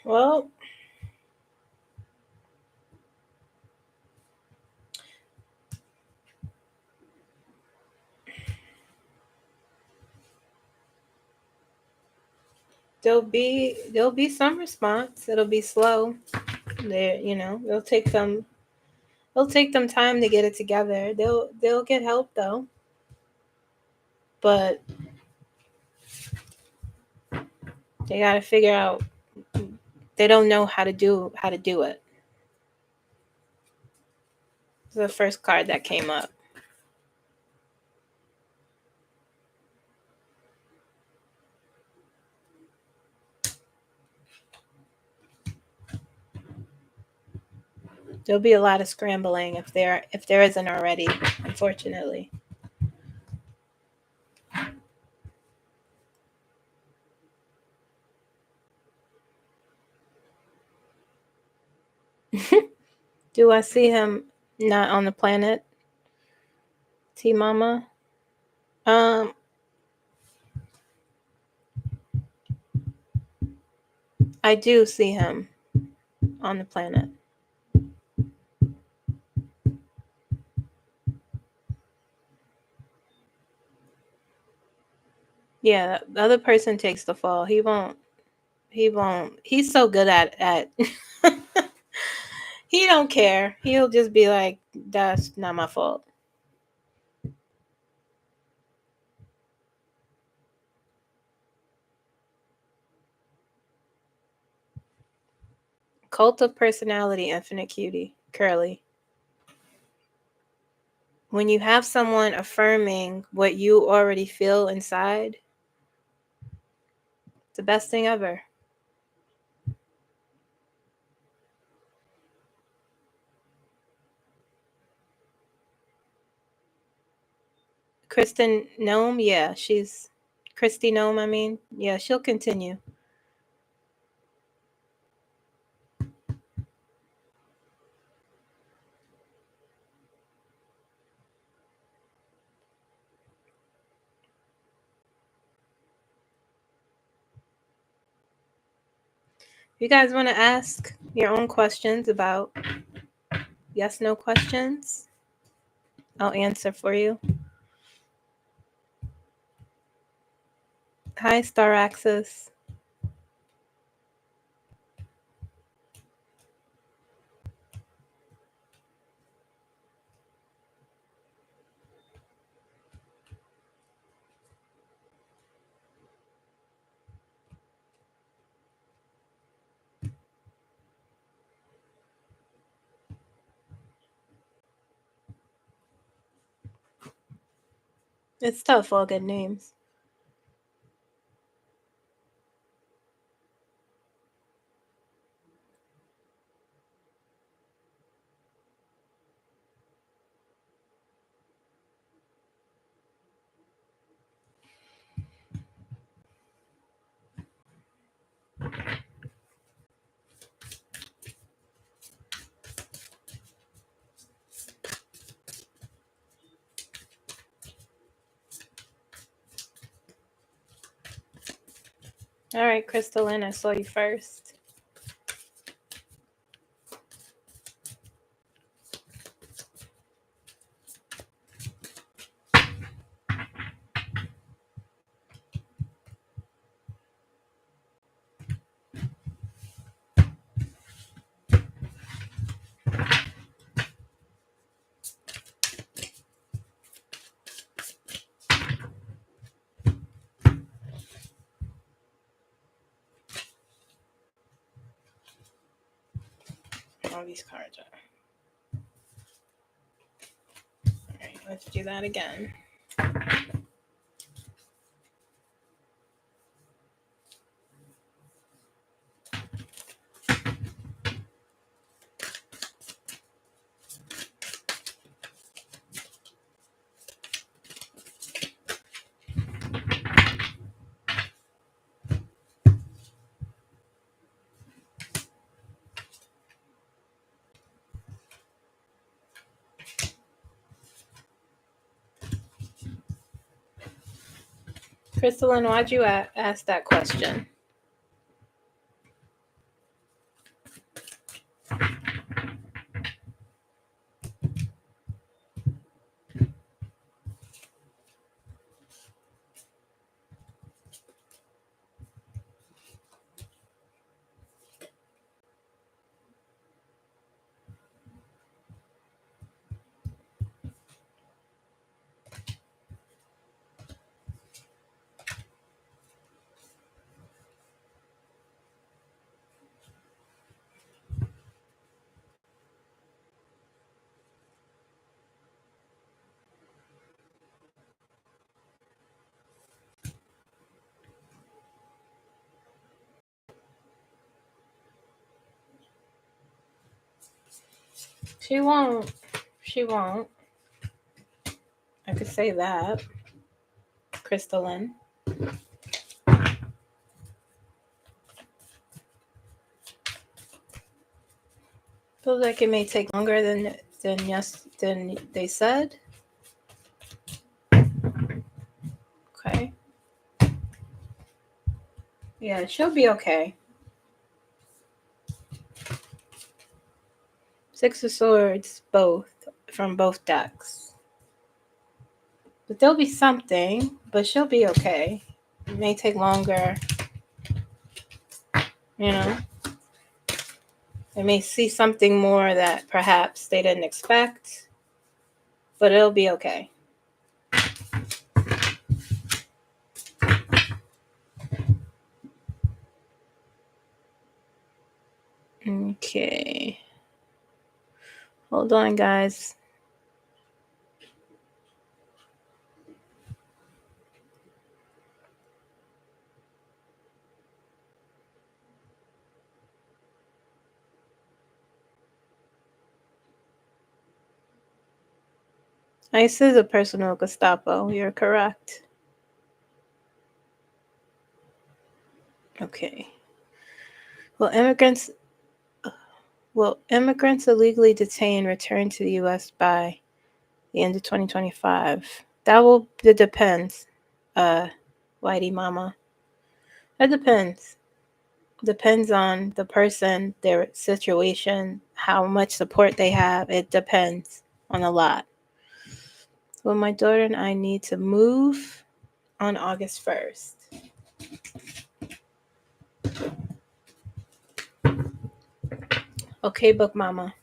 Speaker 1: Well, there'll be some response. It'll be slow. It'll take them time to get it together. They'll get help though. But they got to figure out, they don't know how to do it. The first card that came up. There'll be a lot of scrambling if there isn't already, unfortunately. Do I see him not on the planet? T Mama? I do see him on the planet. Yeah, the other person takes the fall. He won't. He's so good at he don't care. He'll just be like, that's not my fault. Cult of personality, infinite cutie, curly. When you have someone affirming what you already feel inside, the best thing ever. Kristen Nome, yeah, she's Christy Nome, I mean. Yeah, she'll continue. If you guys want to ask your own questions about yes, no questions, I'll answer for you. Hi, Star Axis. It's tough, all good names. All right, Crystalline, I saw you first. All these cards are. All right, let's do that again. Crystalline, why'd you ask that question? She won't. She won't. I could say that. Crystalline. Feels like it may take longer than they said. Okay. Yeah, she'll be okay. Six of Swords, both from both decks. But there'll be something, but she'll be okay. It may take longer. You know, they may see something more that perhaps they didn't expect, but it'll be okay. Okay. Hold on, guys. ICE is a personal Gestapo. You're correct. Okay. Will immigrants illegally detained return to the U.S. by the end of 2025? It depends, Whitey Mama. That depends. Depends on the person, their situation, how much support they have. It depends on a lot. Well, my daughter and I need to move on August 1st. Okay, Book Mama.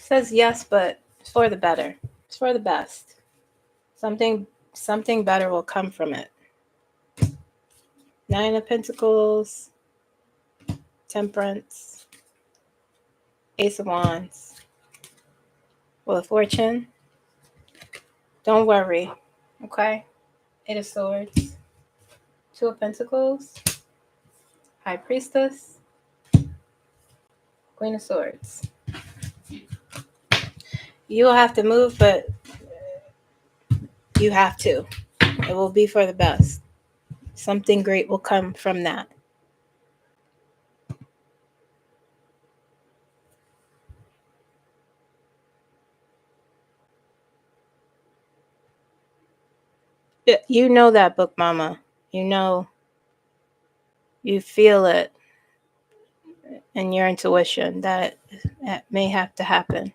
Speaker 1: Says yes, but it's for the better. It's for the best. Something better will come from it. Nine of Pentacles, Temperance, Ace of Wands, Wheel of Fortune. Don't worry, okay? Eight of Swords, Two of Pentacles, High Priestess, Queen of Swords. You will have to move, but you have to. It will be for the best. Something great will come from that. You know that, Book Mama. You know, you feel it in your intuition that it may have to happen.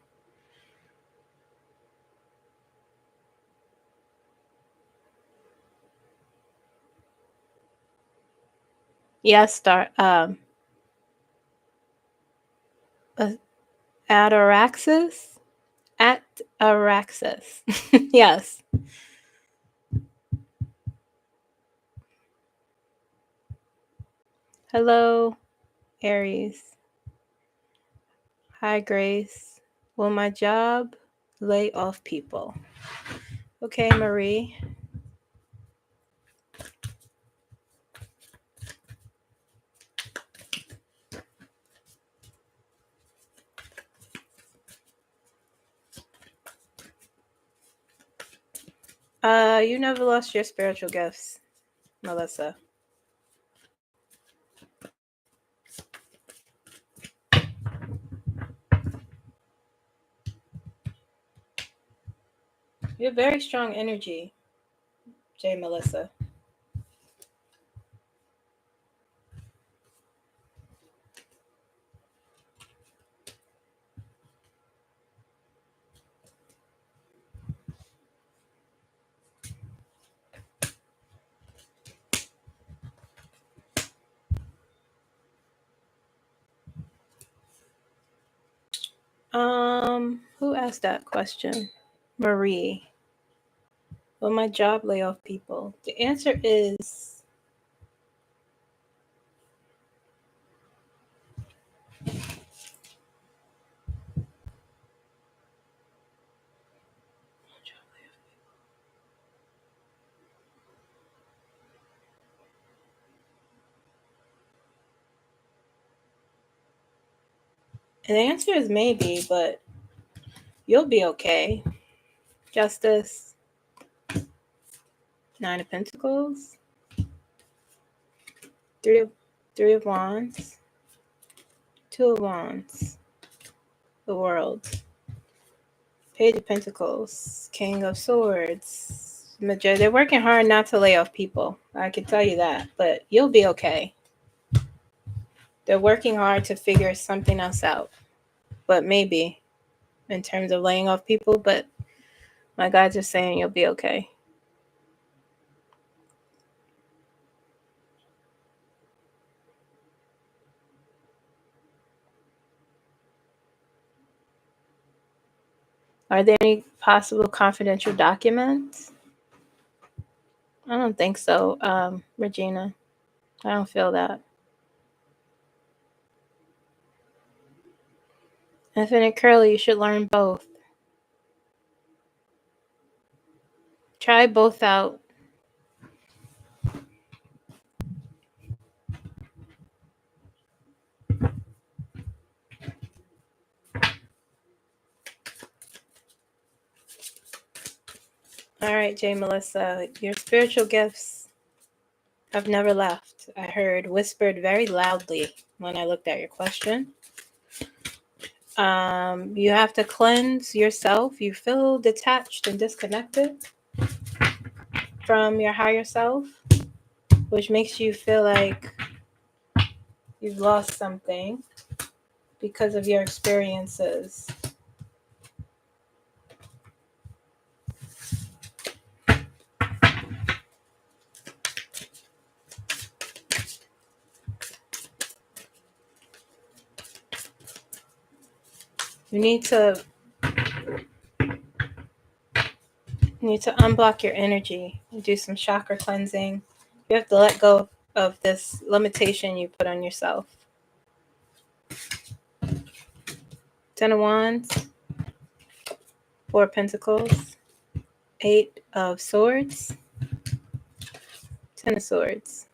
Speaker 1: Yes, Ataraxis? Ataraxis. Yes. Hello, Aries. Hi, Grace. Will my job lay off people? Okay, Marie. You never lost your spiritual gifts, Melissa. You have very strong energy, J. Melissa. Who asked that question? Marie. Will my job lay off people? The answer is maybe, but you'll be okay. Justice. Nine of Pentacles. Three of Wands. Two of Wands. The World. Page of Pentacles. King of Swords. They're working hard not to lay off people. I can tell you that. But you'll be okay. They're working hard to figure something else out. But maybe in terms of laying off people, but my guides are saying you'll be okay. Are there any possible confidential documents? I don't think so, Regina. I don't feel that. Infinite Curly, you should learn both. Try both out. All right, Jay Melissa, your spiritual gifts have never left. I heard whispered very loudly when I looked at your question. You have to cleanse yourself. You feel detached and disconnected from your higher self, which makes you feel like you've lost something because of your experiences. You need to unblock your energy and do some chakra cleansing. You have to let go of this limitation you put on yourself. Ten of Wands, Four of Pentacles, Eight of Swords, Ten of Swords.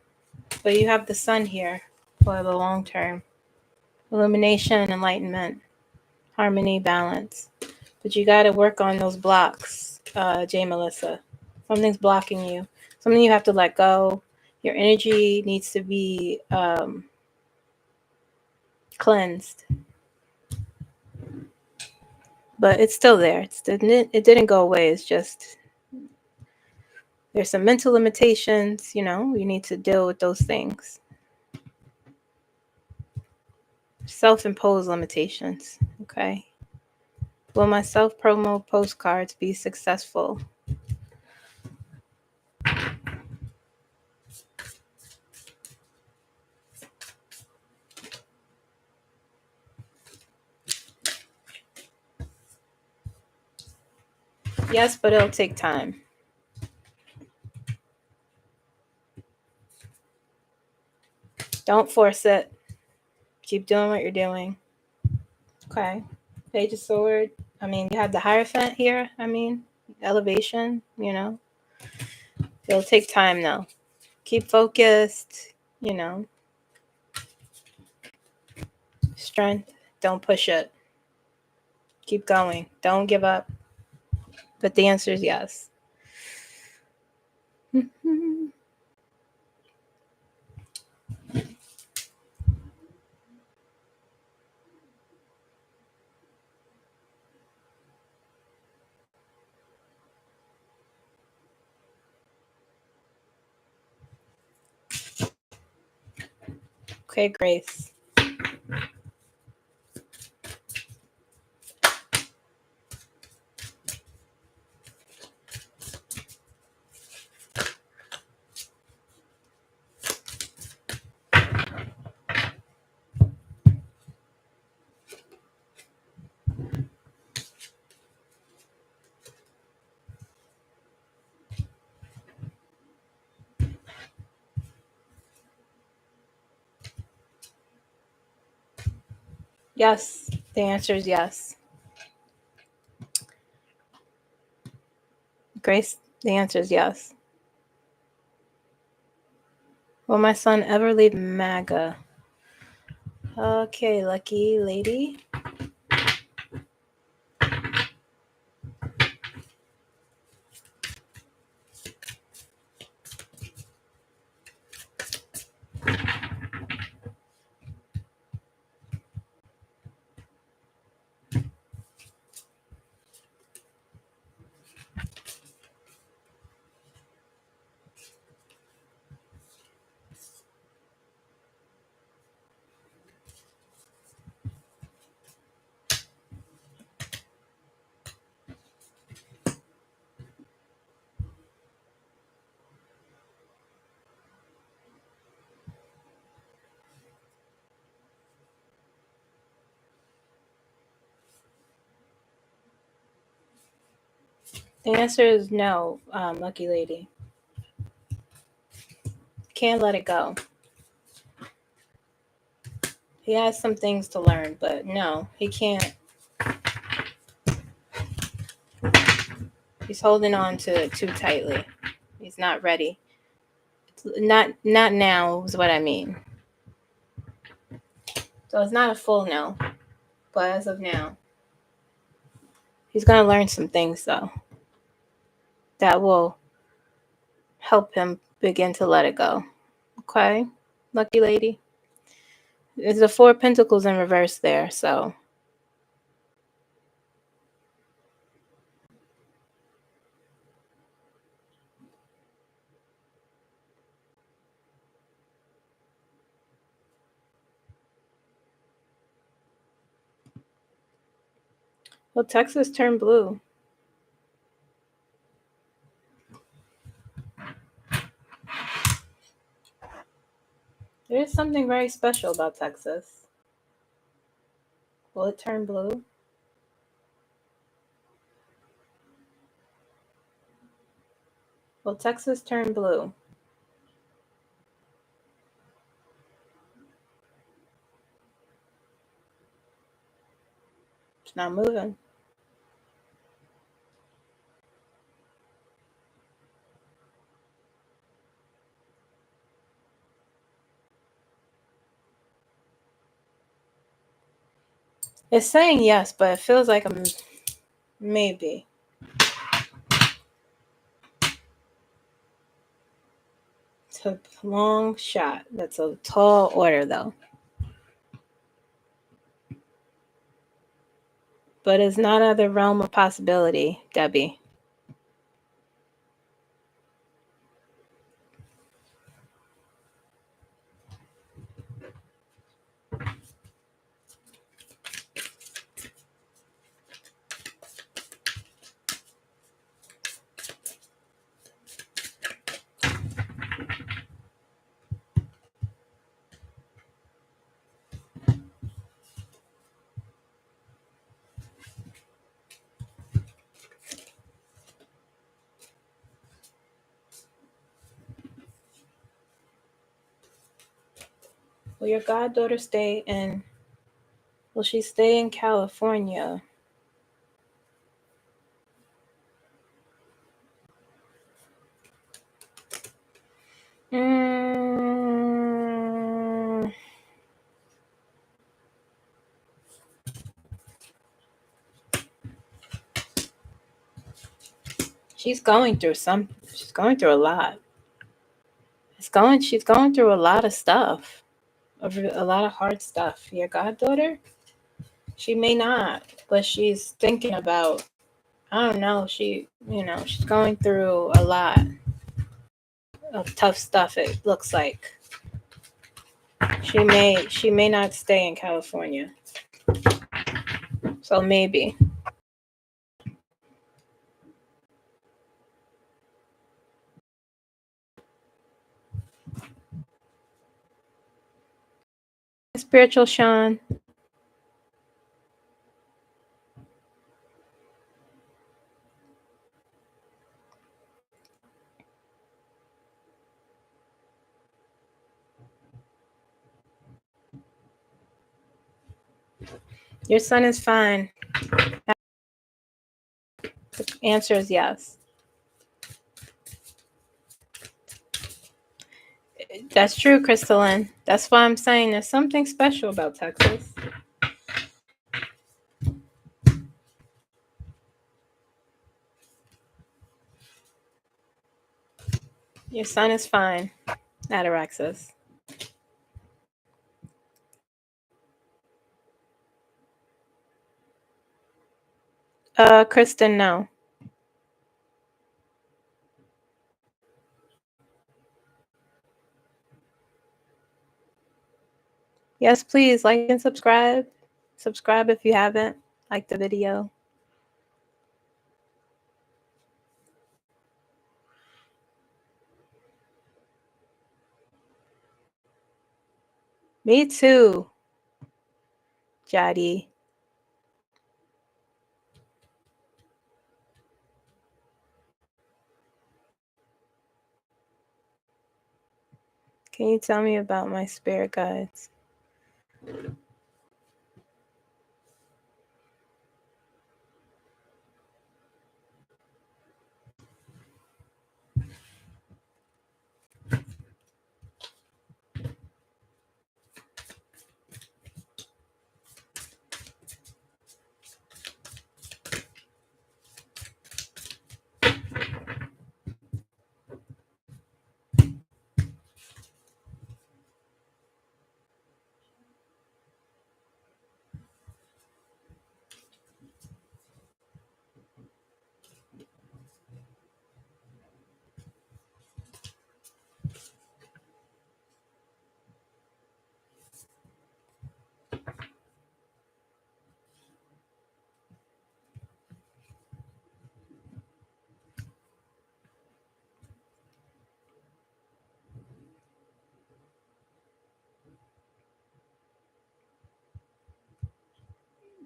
Speaker 1: But you have the Sun here for the long term. Illumination, enlightenment, harmony, balance. But you got to work on those blocks, Jay Melissa. Something's blocking you. Something you have to let go. Your energy needs to be cleansed. But it's still there. It didn't go away. It's just there's some mental limitations. You need to deal with those things. Self-imposed limitations. Okay. Will my self-promo postcards be successful? Yes, but it'll take time. Don't force it. Keep doing what you're doing. Okay. Page of Sword. You have the Hierophant here. Elevation, It'll take time, though. Keep focused, Strength. Don't push it. Keep going. Don't give up. But the answer is yes. Okay, Grace. Yes. The answer is yes. Grace, the answer is yes. Will my son ever leave MAGA? Okay, lucky lady. The answer is no, lucky lady. Can't let it go. He has some things to learn, but no, he can't. He's holding on to it too tightly. He's not ready. Not now is what I mean. So it's not a full no, but as of now, he's gonna learn some things though that will help him begin to let it go. Okay, lucky lady. There's the Four of Pentacles in reverse there, so. Well, Texas turned blue. There is something very special about Texas. Will it turn blue? Will Texas turn blue? It's not moving. It's saying yes, but it feels like a maybe. It's a long shot. That's a tall order, though. But it's not out of the realm of possibility, Debbie. Will your goddaughter stay in? Will she stay in California? She's going through a lot. She's going through a lot of stuff. A lot of hard stuff. Your goddaughter? She may not, but she's thinking about, I don't know, she's going through a lot of tough stuff, it looks like. She may not stay in California. So maybe. Spiritual Sean. Your son is fine. The answer is yes. That's true, Crystalline. That's why I'm saying there's something special about Texas. Your son is fine. Ataraxis. Kristen, no. Yes, please like and subscribe. Subscribe if you haven't. Like the video. Me too, JD. Can you tell me about my spirit guides?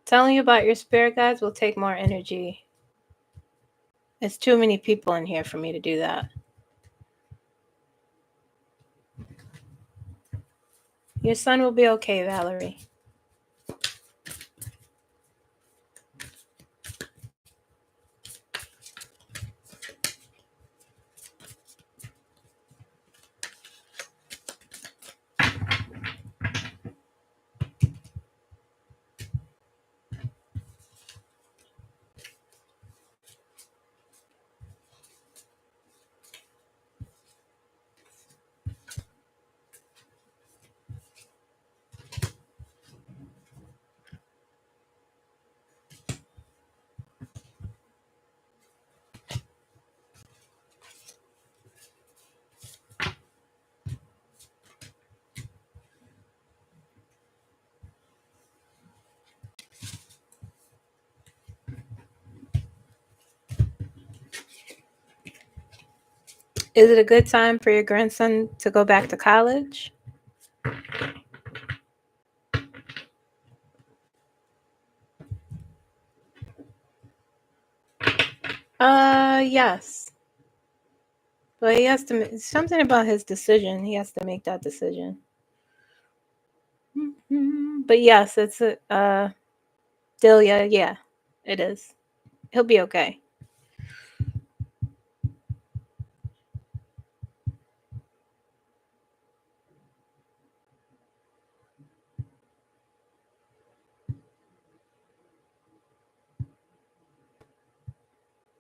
Speaker 1: Telling you about your spirit guides will take more energy. It's too many people in here for me to do that. Your son will be okay, Valerie. Is it a good time for your grandson to go back to college? Yes. But he has to, something about his decision. He has to make that decision. But yes, it's Delia, yeah, it is. He'll be okay.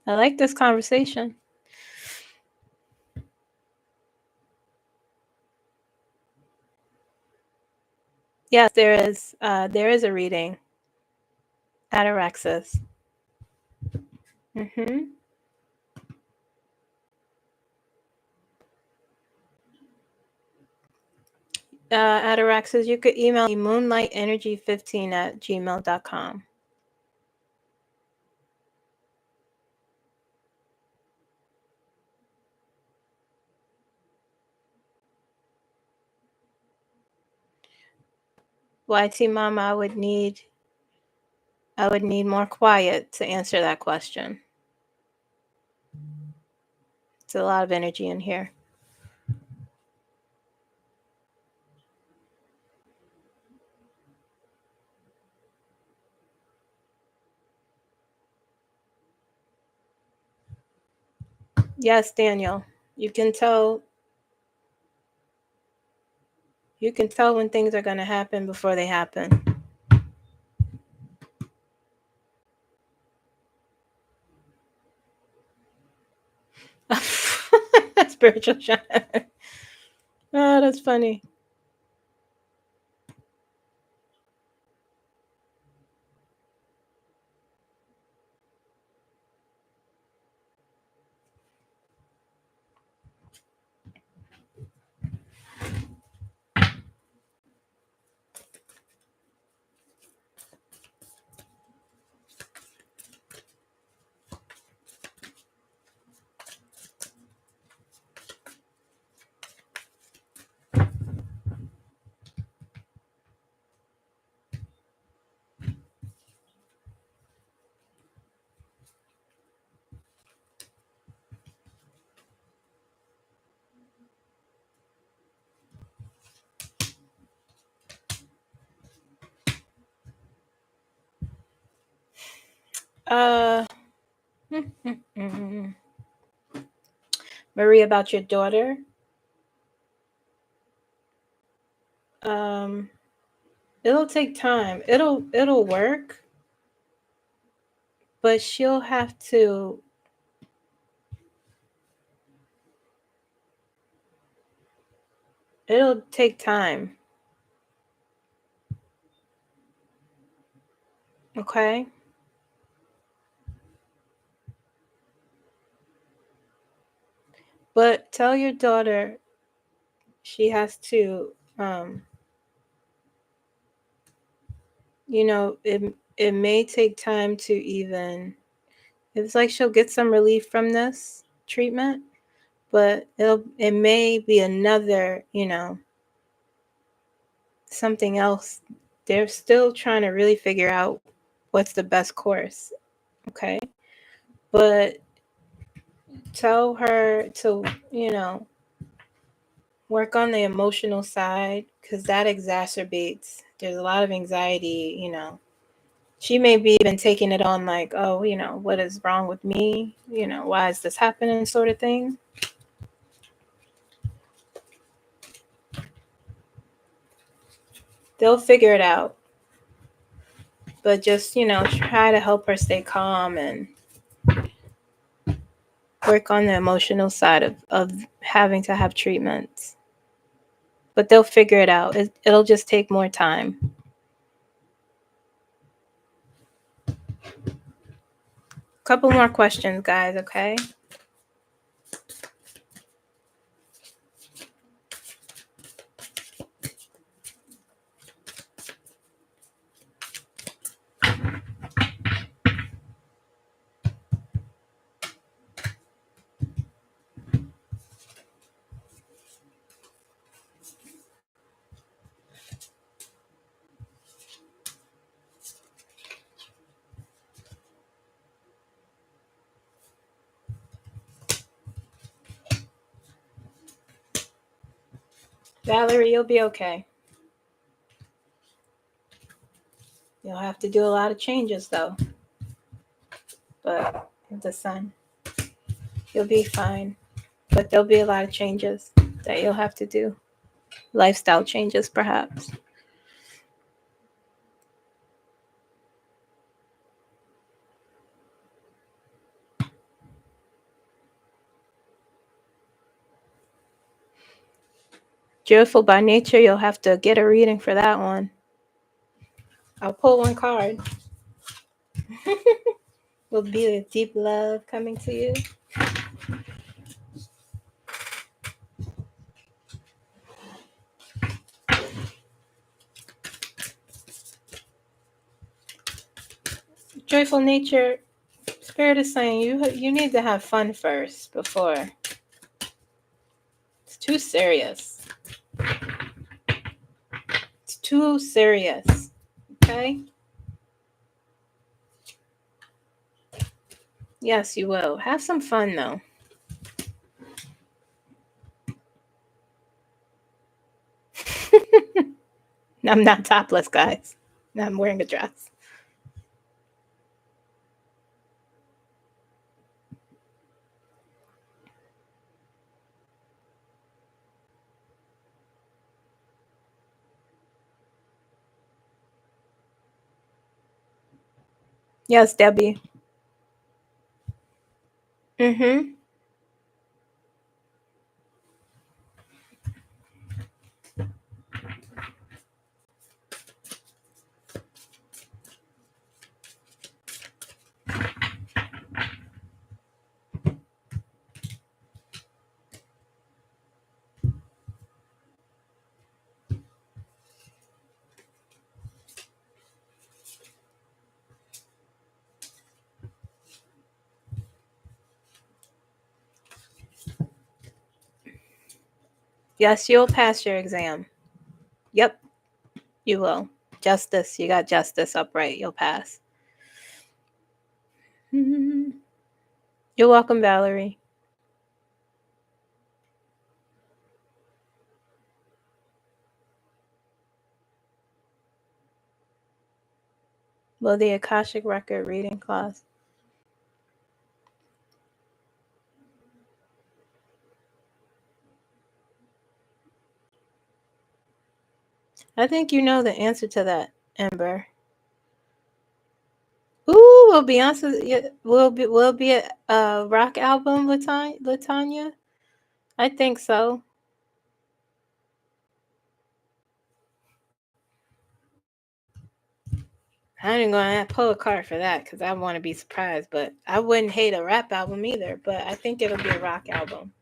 Speaker 1: I like this conversation. Yes, there is a reading at Arexis. At Arexis, you could email me moonlightenergy15@gmail.com. YT Mama, I would need more quiet to answer that question. It's a lot of energy in here. Yes, Daniel. You can tell when things are going to happen before they happen. Spiritual shine. Oh, that's funny. Marie, about your daughter. It'll take time. It'll work, but she'll have to. It'll take time. Okay? But tell your daughter she has to, it may take time to even, it's like she'll get some relief from this treatment, but it may be another, something else. They're still trying to really figure out what's the best course. Okay? But tell her to, work on the emotional side, because that exacerbates. There's a lot of anxiety. She may be even taking it on like, oh, what is wrong with me? Why is this happening, sort of thing. They'll figure it out. But just, try to help her stay calm and work on the emotional side of having to have treatments. But they'll figure it out. It'll just take more time. Couple more questions, guys, okay? Valerie, you'll be okay. You'll have to do a lot of changes, though. But the sun, you'll be fine. But there'll be a lot of changes that you'll have to do. Lifestyle changes, perhaps. Joyful by nature, you'll have to get a reading for that one. I'll pull one card. Will be a deep love coming to you. Joyful nature, Spirit is saying you need to have fun first before. It's too serious. It's too serious. Okay? Yes, you will. Have some fun, though. I'm not topless, guys. I'm wearing a dress. Yes, Debbie. Mm-hmm. Yes, you'll pass your exam. Yep, you will. Justice. You got justice upright. You'll pass. Mm-hmm. You're welcome, Valerie. Will the Akashic Record reading class? I think you know the answer to that, Ember. Ooh, will Beyonce will be a rock album, Latanya? I think so. I ain't gonna pull a card for that because I want to be surprised, but I wouldn't hate a rap album either. But I think it'll be a rock album.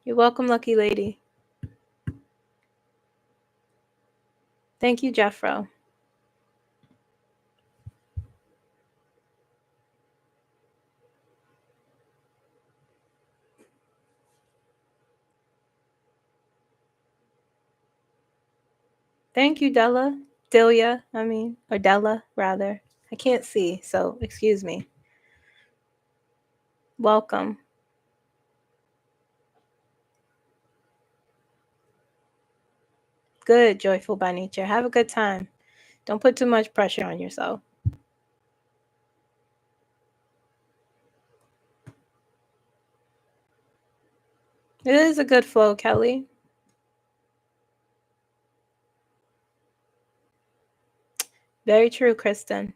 Speaker 1: You're welcome, lucky lady. Thank you, Jeffro. Thank you, Della. Delia, or Della, rather. I can't see, so excuse me. Welcome. Good, joyful by nature. Have a good time. Don't put too much pressure on yourself. It is a good flow, Kelly. Very true, Kristen.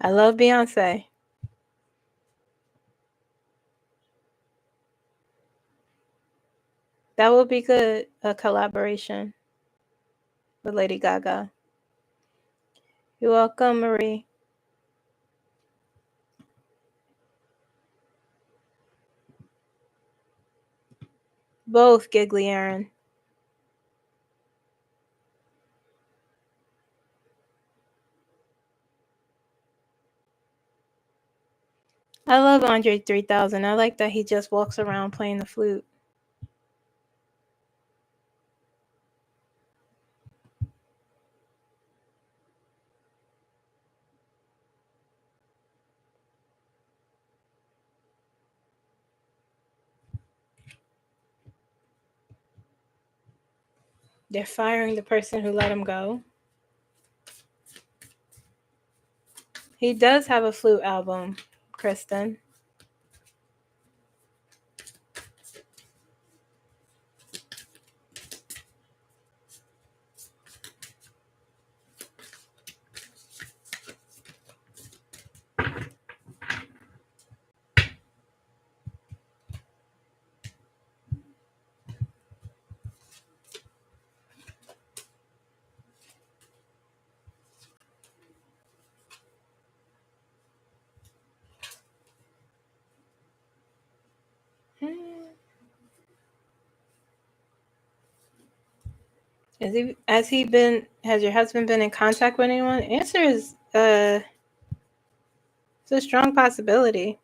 Speaker 1: I love Beyonce. That would be good, a collaboration with Lady Gaga. You're welcome, Marie. Both, Giggly Aaron. I love Andre 3000. I like that he just walks around playing the flute. They're firing the person who let him go. He does have a flute album, Kristen. Has your husband been in contact with anyone? Answer is it's a strong possibility.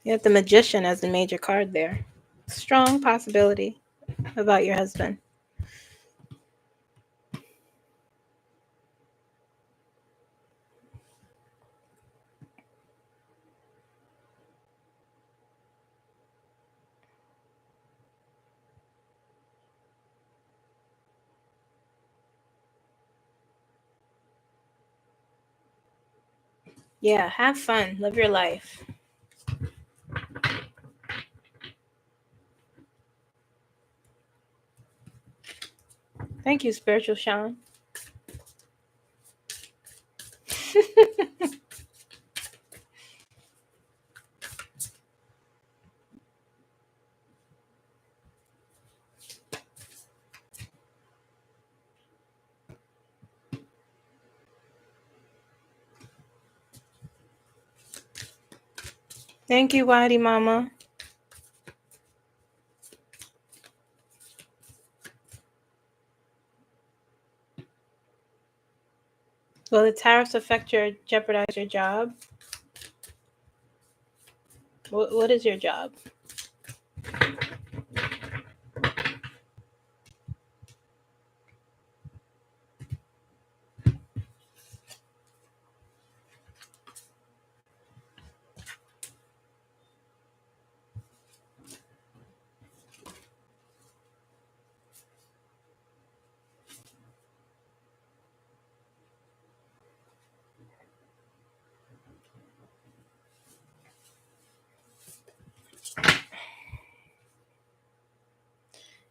Speaker 1: You have the Magician as the major card there. Strong possibility about your husband. Yeah, have fun. Live your life. Thank you, Spiritual Sean. Thank you, Whitey Mama. Will the tariffs jeopardize your job? What is your job?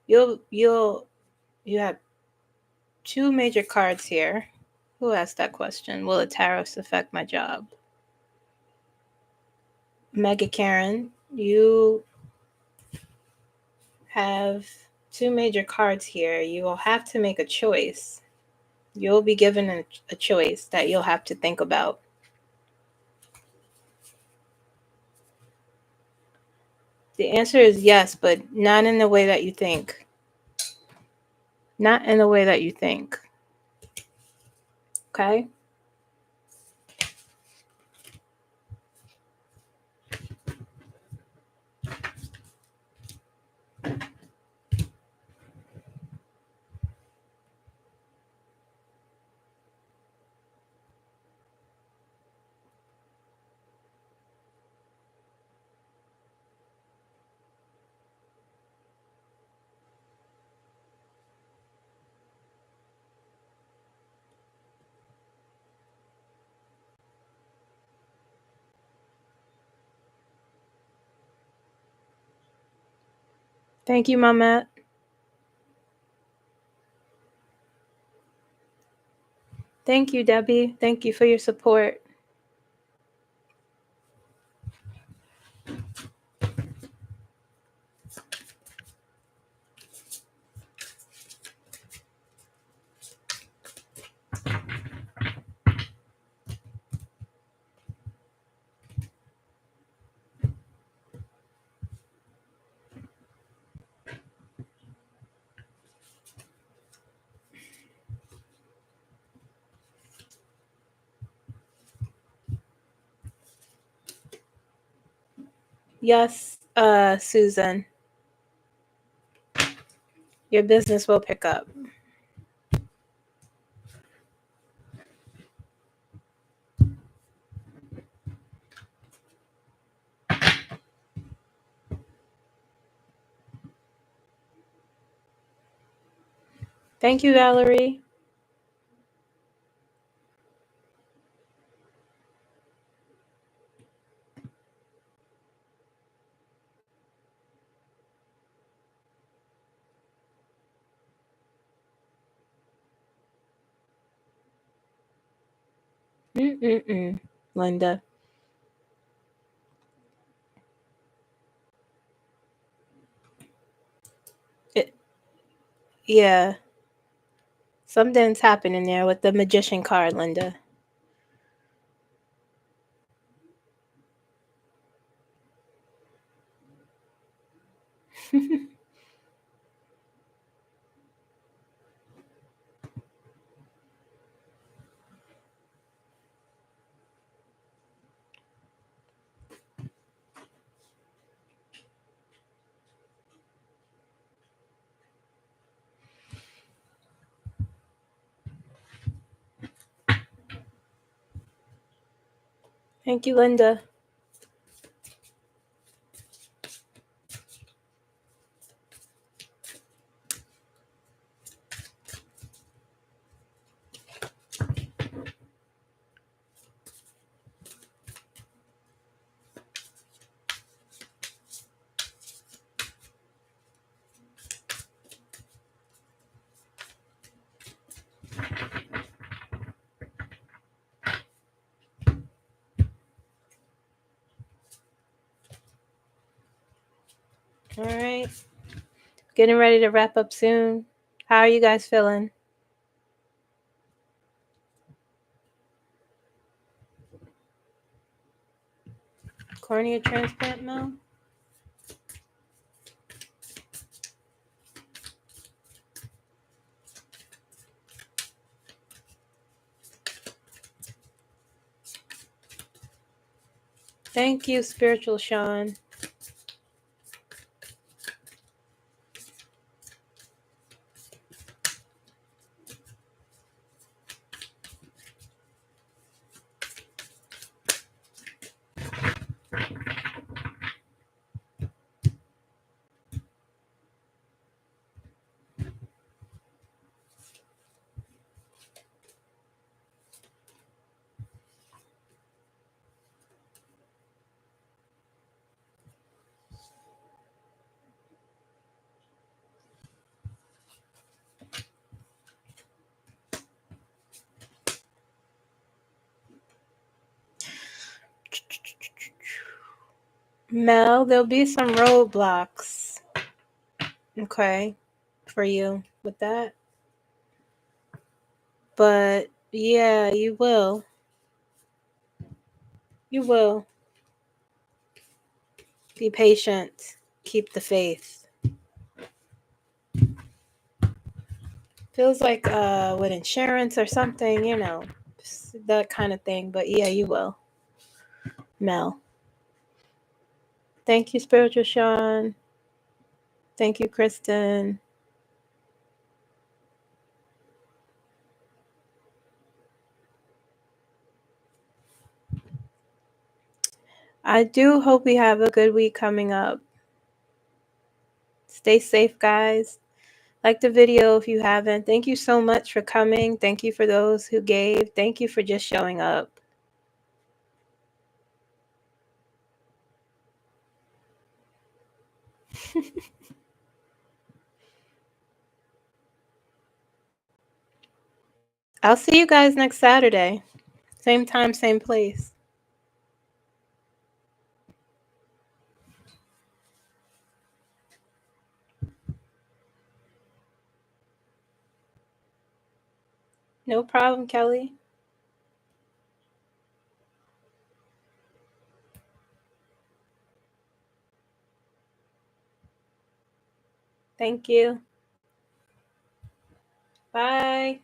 Speaker 1: You have two major cards here. Who asked that question? Will the tariffs affect my job? Mega Karen, you have two major cards here. You will have to make a choice. You'll be given a choice that you'll have to think about. The answer is yes, but not in the way that you think. Not in the way that you think. Okay? Thank you, Mama. Thank you, Debbie. Thank you for your support. Yes, Susan. Your business will pick up. Thank you, Valerie. Linda. It, yeah. Something's happening there with the magician card, Linda. Thank you, Linda. All right. Getting ready to wrap up soon. How are you guys feeling? Cornea transplant, Mel? Thank you, Spiritual Sean. Mel, there'll be some roadblocks, okay, for you with that. But yeah, you will. You will. Be patient. Keep the faith. Feels like with insurance or something, that kind of thing. But yeah, you will. Mel. Thank you, Spiritual Sean. Thank you, Kristen. I do hope we have a good week coming up. Stay safe, guys. Like the video if you haven't. Thank you so much for coming. Thank you for those who gave. Thank you for just showing up. I'll see you guys next Saturday. Same time, same place. No problem, Kelly. Thank you. Bye.